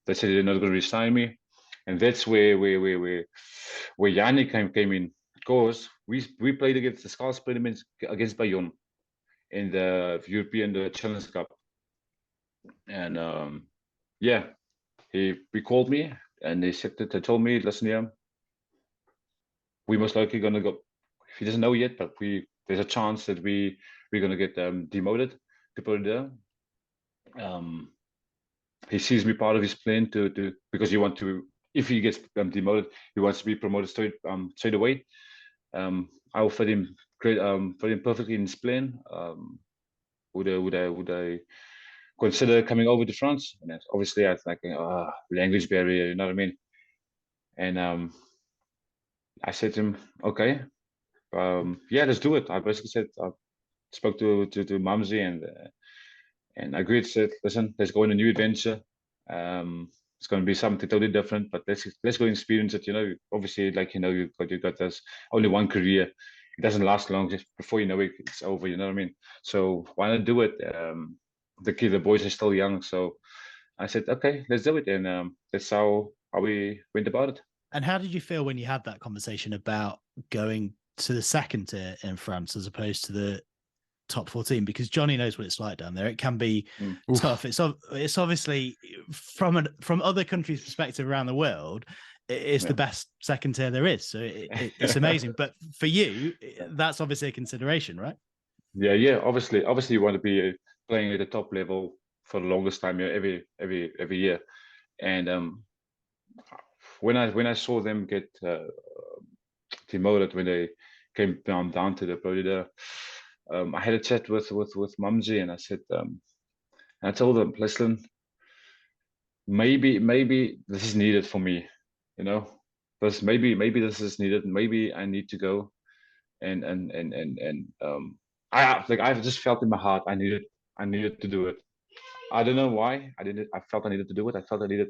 They said they're not going to resign me, and that's where Yanni came in, because we played against the Scarlets against Bayonne in the European Challenge Cup, and he called me and they told me, listen here, we most likely going to go. He doesn't know yet, but there's a chance that we're going to get demoted to put it there. He sees me part of his plan to because he want to, if he gets demoted, he wants to be promoted straight away. I will fit him perfectly in his plan. Would I consider coming over to France? And obviously I was like, language barrier, you know what I mean? And I said to him, okay, let's do it. I basically said, I spoke to Mumsy and I agreed. Said, listen, let's go on a new adventure. It's going to be something totally different, but let's go experience it. Obviously, like you got this only one career. It doesn't last long. Just before you know it, it's over. You know what I mean? So why not do it? The boys are still young, so I said, okay, let's do it, and that's how we went about it. And how did you feel when you had that conversation about going to the second tier in France as opposed to the top 14? Because Johnny knows what it's like down there. It can be tough. It's obviously from other countries' perspective around the world, it's the best second tier there is. So it's amazing. But for you, that's obviously a consideration, right? Yeah. Obviously, you want to be playing at the top level for the longest time, every year. And when I saw them get demoted when they came down to the Pro Leader, I had a chat with Mumsy, and I said, I told them, listen, maybe this is needed for me, maybe this is needed. Maybe I need to go, and I just felt in my heart I needed to do it. I don't know why I felt I needed to do it. I felt I needed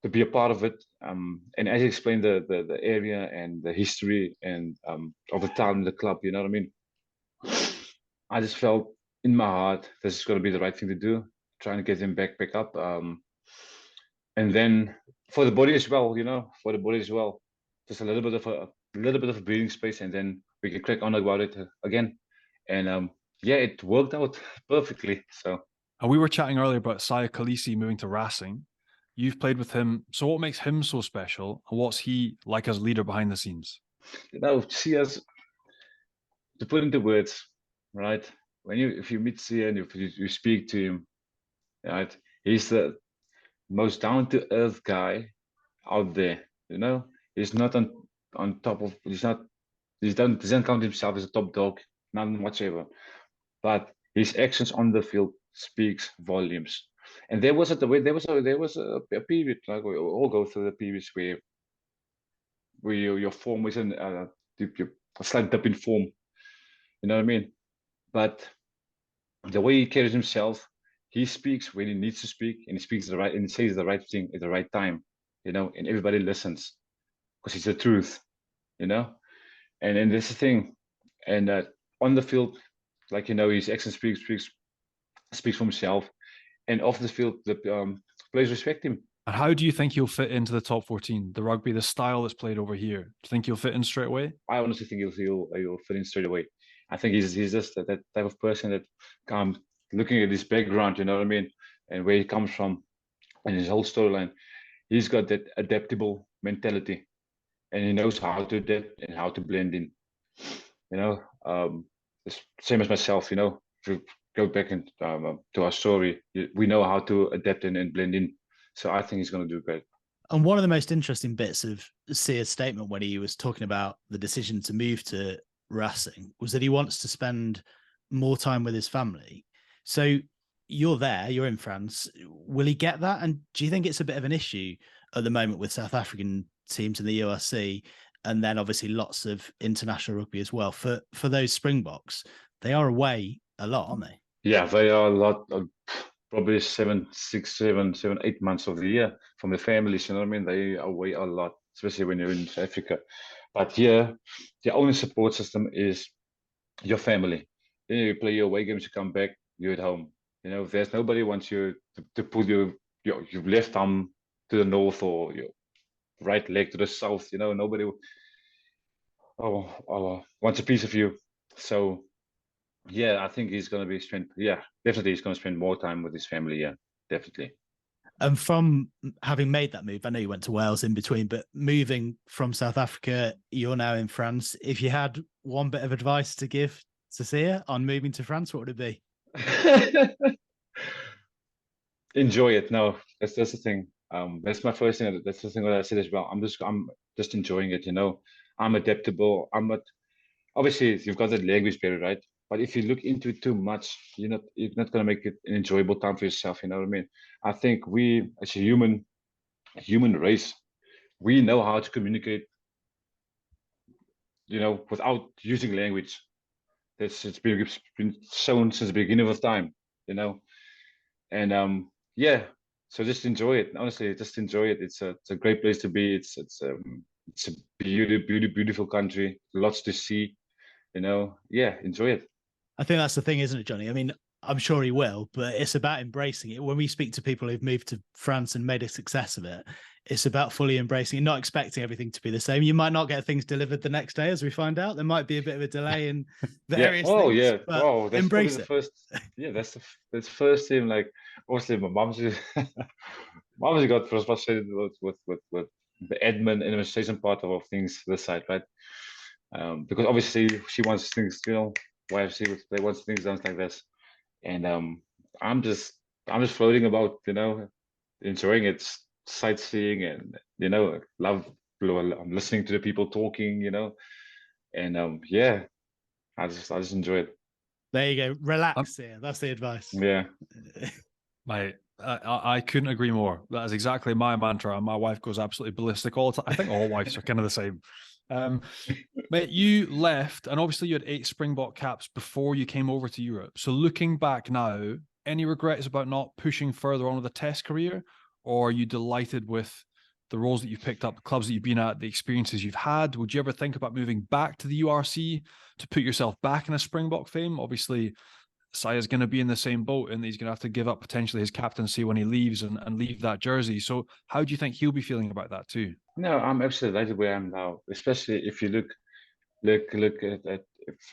to be a part of it. And as you explained the area and the history and of the town, the club, you know what I mean? I just felt in my heart this is going to be the right thing to do. Trying to get him back up. And then for the body as well, just a little bit of a breathing space, and then we can crack on about it again. And it worked out perfectly. So. And we were chatting earlier about Siya Kolisi moving to Racing. You've played with him. So what makes him so special? And what's he like as a leader behind the scenes? Siya's, to put into words, right? If you meet Siya and if you speak to him, right? He's the most down-to-earth guy out there. He's not on top of. He doesn't count himself as a top dog, none whatsoever. But his actions on the field speaks volumes. And there was a period, like we all go through the periods where your form is a slight dip in form. You know what I mean? But the way he carries himself, he speaks when he needs to speak, and he speaks and he says the right thing at the right time. And everybody listens because it's the truth. And that's the thing. And on the field, his action speaks for himself. And off the field, the players respect him. And how do you think he'll fit into the top 14? The rugby, the style that's played over here. Do you think he'll fit in straight away? I honestly think he'll fit in straight away. I think he's just that type of person that, looking at his background, you know what I mean, and where he comes from, and his whole storyline, he's got that adaptable mentality, and he knows how to adapt and how to blend in. It's same as myself. To go back and to our story, we know how to adapt and blend in. So I think he's going to do great. And one of the most interesting bits of Siya's statement when he was talking about the decision to move to Racing was that he wants to spend more time with his family. So you're there, you're in France. Will he get that? And do you think it's a bit of an issue at the moment with South African teams in the URC, and then obviously lots of international rugby as well? For those Springboks, they are away a lot, aren't they? Yeah, they are a lot. Probably 7, 8 months of the year from the families. You know what I mean? They are away a lot, especially when you're in South Africa. But here, the only support system is your family. Then you play your away games, you come back, you're at home. There's nobody wants you to pull your left arm to the north or your right leg to the south. Nobody wants a piece of you. So yeah, I think he's going to be definitely he's going to spend more time with his family. Yeah, definitely. And from having made that move, I know you went to Wales in between, but moving from South Africa, you're now in France. If you had one bit of advice to give to Siya on moving to France, what would it be? Enjoy it. No, that's the thing. That's my first thing. That's the thing that I said as well. I'm just enjoying it. I'm adaptable. Obviously you've got that language barrier, right? But if you look into it too much, you're not going to make it an enjoyable time for yourself. You know what I mean? I think we, as a human race, we know how to communicate, without using language. It's been shown since the beginning of time, And so just enjoy it. Honestly, just enjoy it. It's a great place to be. It's a beautiful country. Lots to see. Enjoy it. I think that's the thing, isn't it, Johnny? I mean, I'm sure he will, but it's about embracing it. When we speak to people who've moved to France and made a success of it, it's about fully embracing it, not expecting everything to be the same. You might not get things delivered the next day, as we find out. There might be a bit of a delay in various things. That's embrace it. That's the first thing. Like, obviously, my mom's got frustrated with the admin and administration part of things this side, right? Because obviously she wants things, wife, they want things done like this, and I'm just floating about, enjoying it, sightseeing, and I'm listening to the people talking, and yeah, I just enjoy it. There you go. Relax here. That's the advice. Yeah. Mate, I couldn't agree more. That is exactly my mantra. And my wife goes absolutely ballistic all the time. I think all wives are kind of the same. Mate, you left, and obviously you had 8 Springbok caps before you came over to Europe. So looking back now, any regrets about not pushing further on with a test career? Or are you delighted with the roles that you've picked up, the clubs that you've been at, the experiences you've had? Would you ever think about moving back to the URC to put yourself back in a Springbok fame? Obviously, Siya's going to be in the same boat, and he's going to have to give up potentially his captaincy when he leaves and leave that jersey. So how do you think he'll be feeling about that too? No, I'm absolutely delighted where I am now, especially if you look at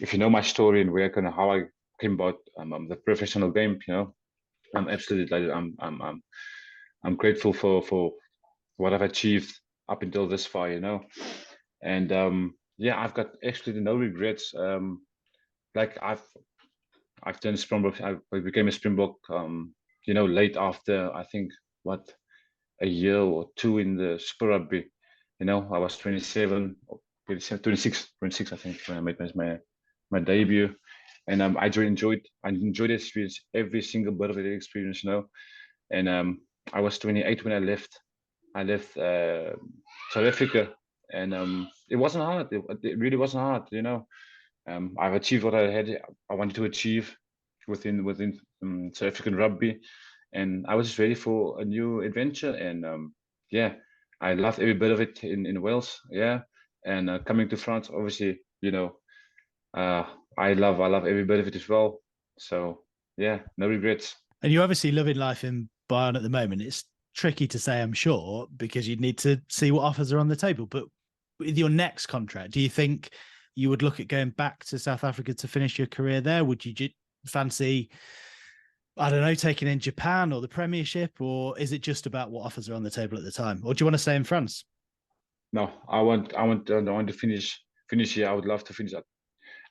if you know my story and how I came about the professional game. I'm absolutely delighted. I'm grateful for what I've achieved up until this far. And yeah, I've got absolutely no regrets. Like I've done Springbok. I became a Springbok, late after, I think, a year or two in the Super Rugby. I was 27 or 26, I think, when I made my debut. And I really enjoyed the experience, every single bit of the experience, And I was 28 when I left. South Africa, and it wasn't hard. It really wasn't hard, I've achieved what I wanted to achieve within South African rugby, and I was just ready for a new adventure. And yeah, I loved every bit of it in Wales. Yeah, and coming to France, obviously, I love every bit of it as well. So yeah, no regrets. And you're obviously loving life in Bayonne at the moment. It's tricky to say, I'm sure, because you'd need to see what offers are on the table. But with your next contract, do you think you would look at going back to South Africa to finish your career there? Would you fancy, I don't know, taking in Japan or the Premiership, or is it just about what offers are on the table at the time? Or do you want to stay in France? No, I want to finish here. I would love to finish that.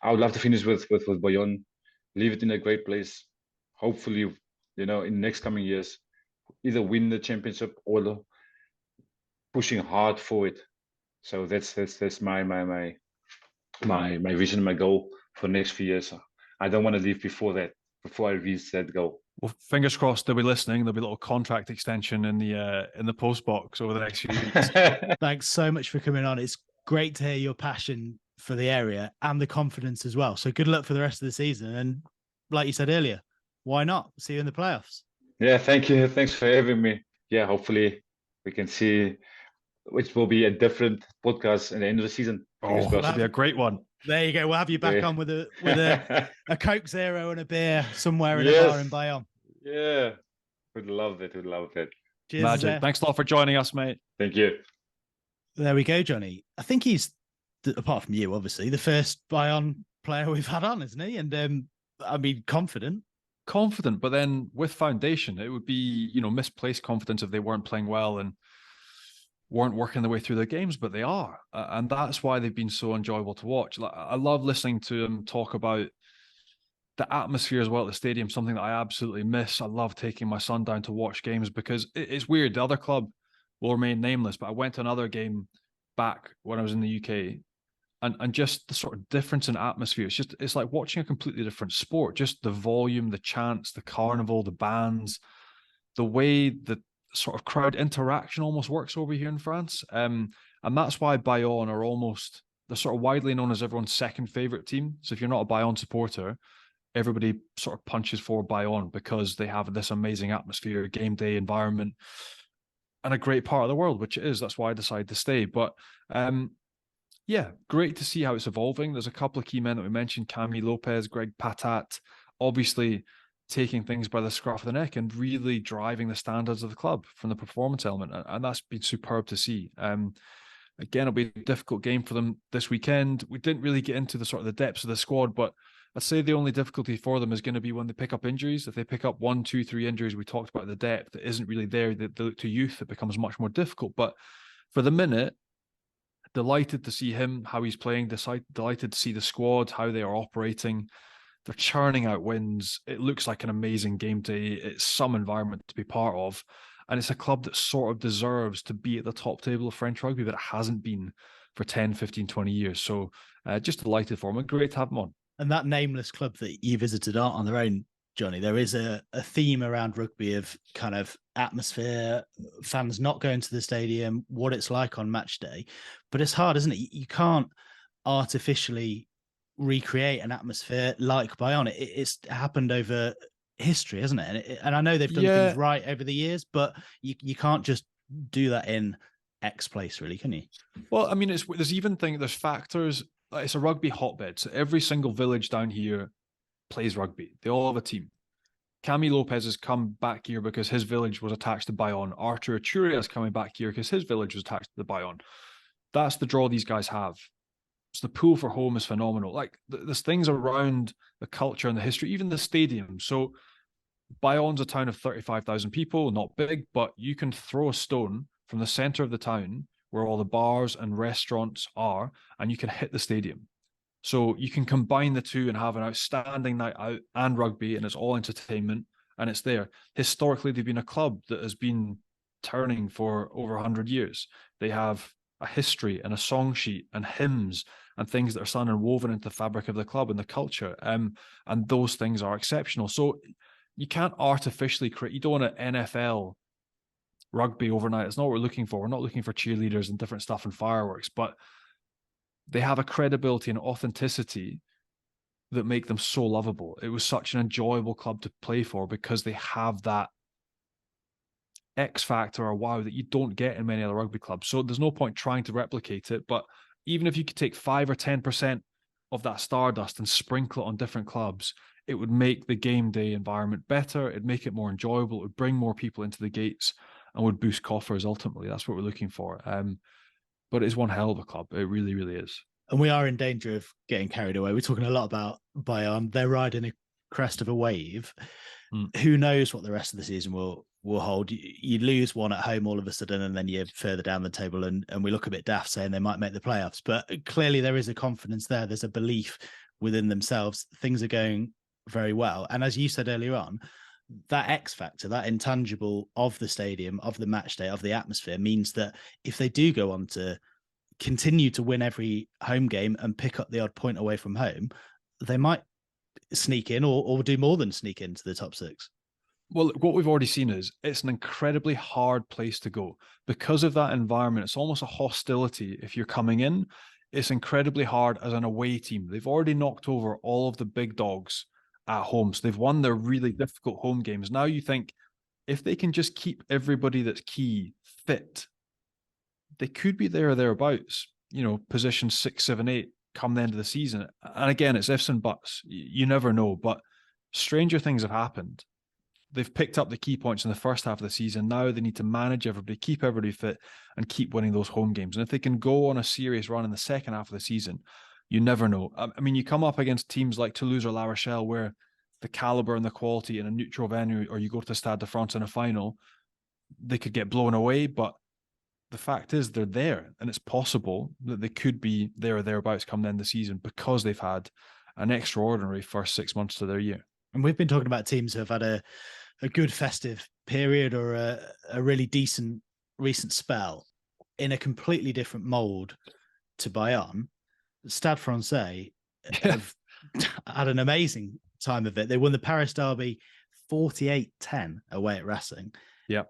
I would love to finish with Bayonne, leave it in a great place. Hopefully, in the next coming years, either win the championship or pushing hard for it. So that's my vision, my goal for the next few years. I don't want to leave before I reach that goal. Well, fingers crossed they'll be listening. There'll be a little contract extension in the post box over the next few weeks. Thanks so much for coming on. It's great to hear your passion for the area and the confidence as well. So good luck for the rest of the season. And like you said earlier, why not? See you in the playoffs. Yeah, thank you. Thanks for having me. Yeah, hopefully we can see, which will be a different podcast at the end of the season. Oh, that'll be a great one. There you go. We'll have you back on with a Coke Zero and a beer somewhere in a bar in Bayonne. Yeah, would love it. Cheers, Magic. Thanks a lot for joining us, mate. Thank you. There we go, Johnny. I think he's, apart from you, obviously, the first Bayonne player we've had on, isn't he? And confident. Confident, but then with foundation, it would be, misplaced confidence if they weren't playing well and weren't working their way through their games, but they are. And that's why they've been so enjoyable to watch. I love listening to them talk about the atmosphere as well at the stadium, something that I absolutely miss. I love taking my son down to watch games because it's weird. The other club will remain nameless, but I went to another game back when I was in the UK, and just the sort of difference in atmosphere. It's like watching a completely different sport. Just the volume, the chants, the carnival, the bands, the way the sort of crowd interaction almost works over here in France. And that's why Bayonne are almost, they're sort of widely known as everyone's second favorite team. So if you're not a Bayonne supporter, everybody sort of punches for Bayonne because they have this amazing atmosphere, game day environment, and a great part of the world, which it is. That's why I decided to stay. But yeah, great to see how it's evolving. There's a couple of key men that we mentioned, Camille, Lopez, Greg, Patat, obviously taking things by the scruff of the neck and really driving the standards of the club from the performance element. And that's been superb to see. Again, it'll be a difficult game for them this weekend. We didn't really get into the sort of the depths of the squad, but I'd say the only difficulty for them is going to be when they pick up injuries. If they pick up 1, 2, 3 injuries, we talked about the depth that isn't really there. They look to youth, it becomes much more difficult. But for the minute, delighted to see him, how he's playing, delighted to see the squad, how they are operating. They're churning out wins. It looks like an amazing game day. It's some environment to be part of. And it's a club that sort of deserves to be at the top table of French rugby, but it hasn't been for 10, 15, 20 years. So just delighted for him and great to have him on. And that nameless club that you visited aren't on their own, Johnny. There is a theme around rugby of kind of atmosphere, fans not going to the stadium, what it's like on match day. But it's hard, isn't it? You can't artificially recreate an atmosphere like Bayonne. It's happened over history, hasn't it? And I know they've done things right over the years, but you can't just do that in X place, really, can you? Well, I mean, there's factors. It's a rugby hotbed, so every single village down here plays rugby. They all have a team. Camille Lopez has come back here because his village was attached to Bayonne. Arthur Achuria is coming back here because his village was attached to the Bayonne. That's the draw these guys have. So the pool for home is phenomenal. Like there's things around the culture and the history, even the stadium. So Bayonne's a town of 35,000 people, not big, but you can throw a stone from the center of the town where all the bars and restaurants are, and you can hit the stadium. So you can combine the two and have an outstanding night out and rugby, and it's all entertainment, and it's there. Historically, they've been a club that has been turning for over 100 years. They have a history and a song sheet and hymns and things that are sung and woven into the fabric of the club and the culture. And those things are exceptional. So you can't artificially create, you don't want an NFL rugby overnight. It's not what we're looking for. We're not looking for cheerleaders and different stuff and fireworks, but they have a credibility and authenticity that make them so lovable. It was such an enjoyable club to play for because they have that X factor or wow that you don't get in many other rugby clubs. So there's no point trying to replicate it. But even if you could take 5 or 10% of that stardust and sprinkle it on different clubs, it would make the game day environment better. It'd make it more enjoyable. It would bring more people into the gates and would boost coffers ultimately. That's what we're looking for. But it's one hell of a club. It really, really is. And we are in danger of getting carried away. We're talking a lot about Bayonne. They're riding a crest of a wave. Who knows what the rest of the season will hold. You lose one at home all of a sudden, and then you're further down the table, and we look a bit daft saying they might make the playoffs. But clearly there is a confidence there. There's a belief within themselves. Things are going very well. And as you said earlier on, that X factor, that intangible of the stadium, of the match day, of the atmosphere means that if they do go on to continue to win every home game and pick up the odd point away from home, they might sneak in or do more than sneak into the top 6. Well, what we've already seen is it's an incredibly hard place to go because of that environment. It's almost a hostility if you're coming in. It's incredibly hard as an away team. They've already knocked over all of the big dogs at home. So they've won their really difficult home games. Now you think if they can just keep everybody that's key fit, they could be there or thereabouts, position 6, 7, 8 come the end of the season. And again, it's ifs and buts. You never know, but stranger things have happened. They've picked up the key points in the first half of the season. Now they need to manage everybody, keep everybody fit, and keep winning those home games. And if they can go on a serious run in the second half of the season, you never know. I mean, you come up against teams like Toulouse or La Rochelle where the caliber and the quality in a neutral venue, or you go to the Stade de France in a final, they could get blown away. But the fact is they're there, and it's possible that they could be there or thereabouts come the end of the season because they've had an extraordinary first 6 months to their year. And we've been talking about teams who have had a good festive period or a really decent recent spell in a completely different mold to Bayonne. Stade Francais have had an amazing time of it. They won the Paris Derby 48-10 away at Racing,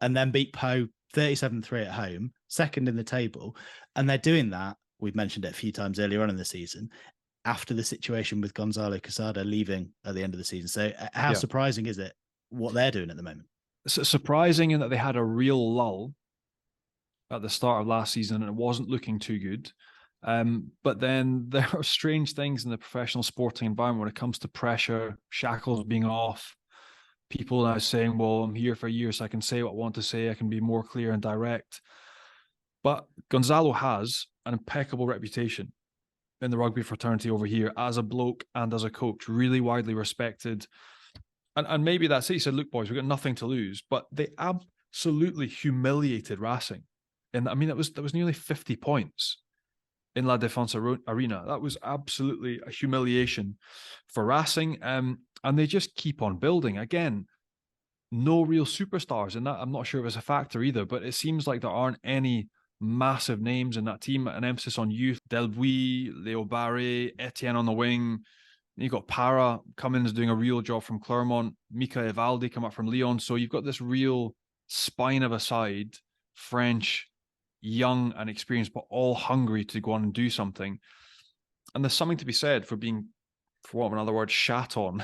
and then beat Pau 37-3 at home, second in the table. And they're doing that, we've mentioned it a few times earlier on in the season, after the situation with Gonzalo Quesada leaving at the end of the season. So how surprising is it what they're doing at the moment? So surprising in that they had a real lull at the start of last season and it wasn't looking too good. But then there are strange things in the professional sporting environment when it comes to pressure, shackles being off, people now saying, well, I'm here for years, so I can say what I want to say, I can be more clear and direct. But Gonzalo has an impeccable reputation in the rugby fraternity over here as a bloke and as a coach, really widely respected. And maybe that's it. He said, look, boys, we've got nothing to lose. But they absolutely humiliated Racing And I mean, that was nearly 50 points in La Défense Arena. That was absolutely a humiliation for Racing. And they just keep on building. Again, no real superstars in that. I'm not sure if it's a factor either, but it seems like there aren't any massive names in that team. An emphasis on youth. Delbuy, Leo Barré, Etienne on the wing. You've got Para coming in, is doing a real job from Clermont. Mika Evaldi come up from Lyon. So you've got this real spine of a side, French, young and experienced, but all hungry to go on and do something. And there's something to be said for being, for want of another word, shat on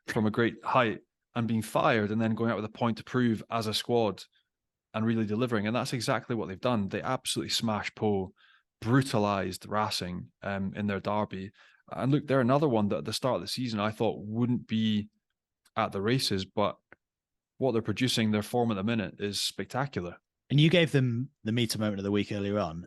from a great height and being fired and then going out with a point to prove as a squad and really delivering. And that's exactly what they've done. They absolutely smashed Po, brutalized Racing in their derby. And look, they're another one that at the start of the season I thought wouldn't be at the races, but what they're producing, their form at the minute, is spectacular. And you gave them the meter moment of the week earlier on.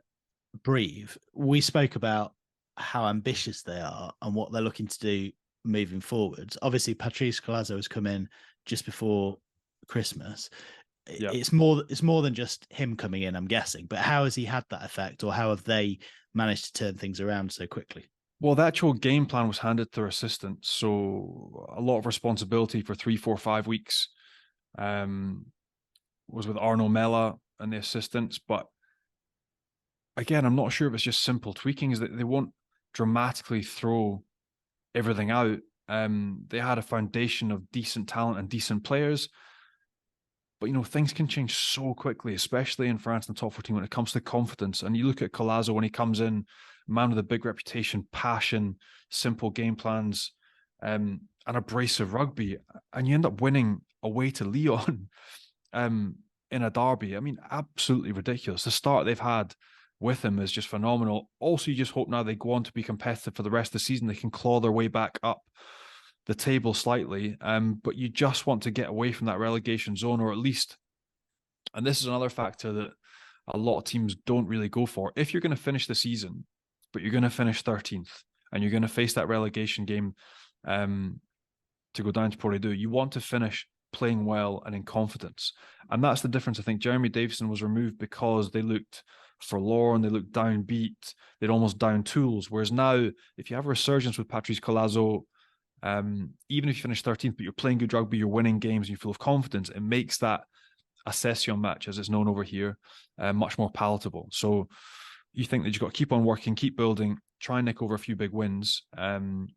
Breathe. We spoke about how ambitious they are and what they're looking to do moving forwards. Obviously, Patrice Collazo has come in just before Christmas. Yep. It's more than just him coming in, I'm guessing. But how has he had that effect, or how have they managed to turn things around so quickly? Well, the actual game plan was handed to their assistants, so a lot of responsibility for 3, 4, 5 weeks was with Arno Mella and the assistants. But again, I'm not sure if it's just simple tweaking, is that they won't dramatically throw everything out. They had a foundation of decent talent and decent players. But, you know, things can change so quickly, especially in France in the top 14 when it comes to confidence. And you look at Collazo when he comes in, man with a big reputation, passion, simple game plans, and abrasive rugby. And you end up winning away to Lyon in a derby. I mean, absolutely ridiculous. The start they've had with him is just phenomenal. Also, you just hope now they go on to be competitive for the rest of the season. They can claw their way back up the table slightly, but you just want to get away from that relegation zone, or at least, and this is another factor that a lot of teams don't really go for. If you're going to finish the season, but you're going to finish 13th, and you're going to face that relegation game to go down to Bordeaux, you want to finish playing well and in confidence. And that's the difference. I think Jeremy Davison was removed because they looked forlorn, they looked downbeat, they'd almost down tools. Whereas now, if you have a resurgence with Patrice Collazo, even if you finish 13th, but you're playing good rugby, you're winning games, and you're full of confidence, it makes that a session match, as it's known over here, much more palatable. So you think that you've got to keep on working, keep building, try and nick over a few big wins, and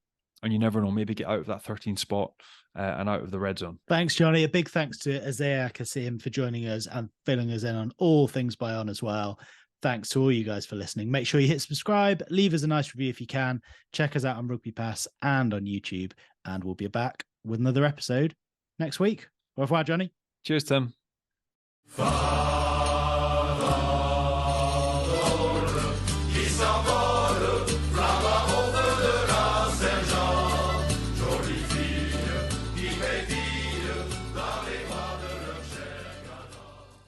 you never know, maybe get out of that 13th spot and out of the red zone. Thanks, Johnny. A big thanks to Uzair Cassiem for joining us and filling us in on all things Bayonne as well. Thanks to all you guys for listening. Make sure you hit subscribe, leave us a nice review if you can. Check us out on Rugby Pass and on YouTube, and we'll be back with another episode next week. Au revoir, Johnny. Cheers, Tim.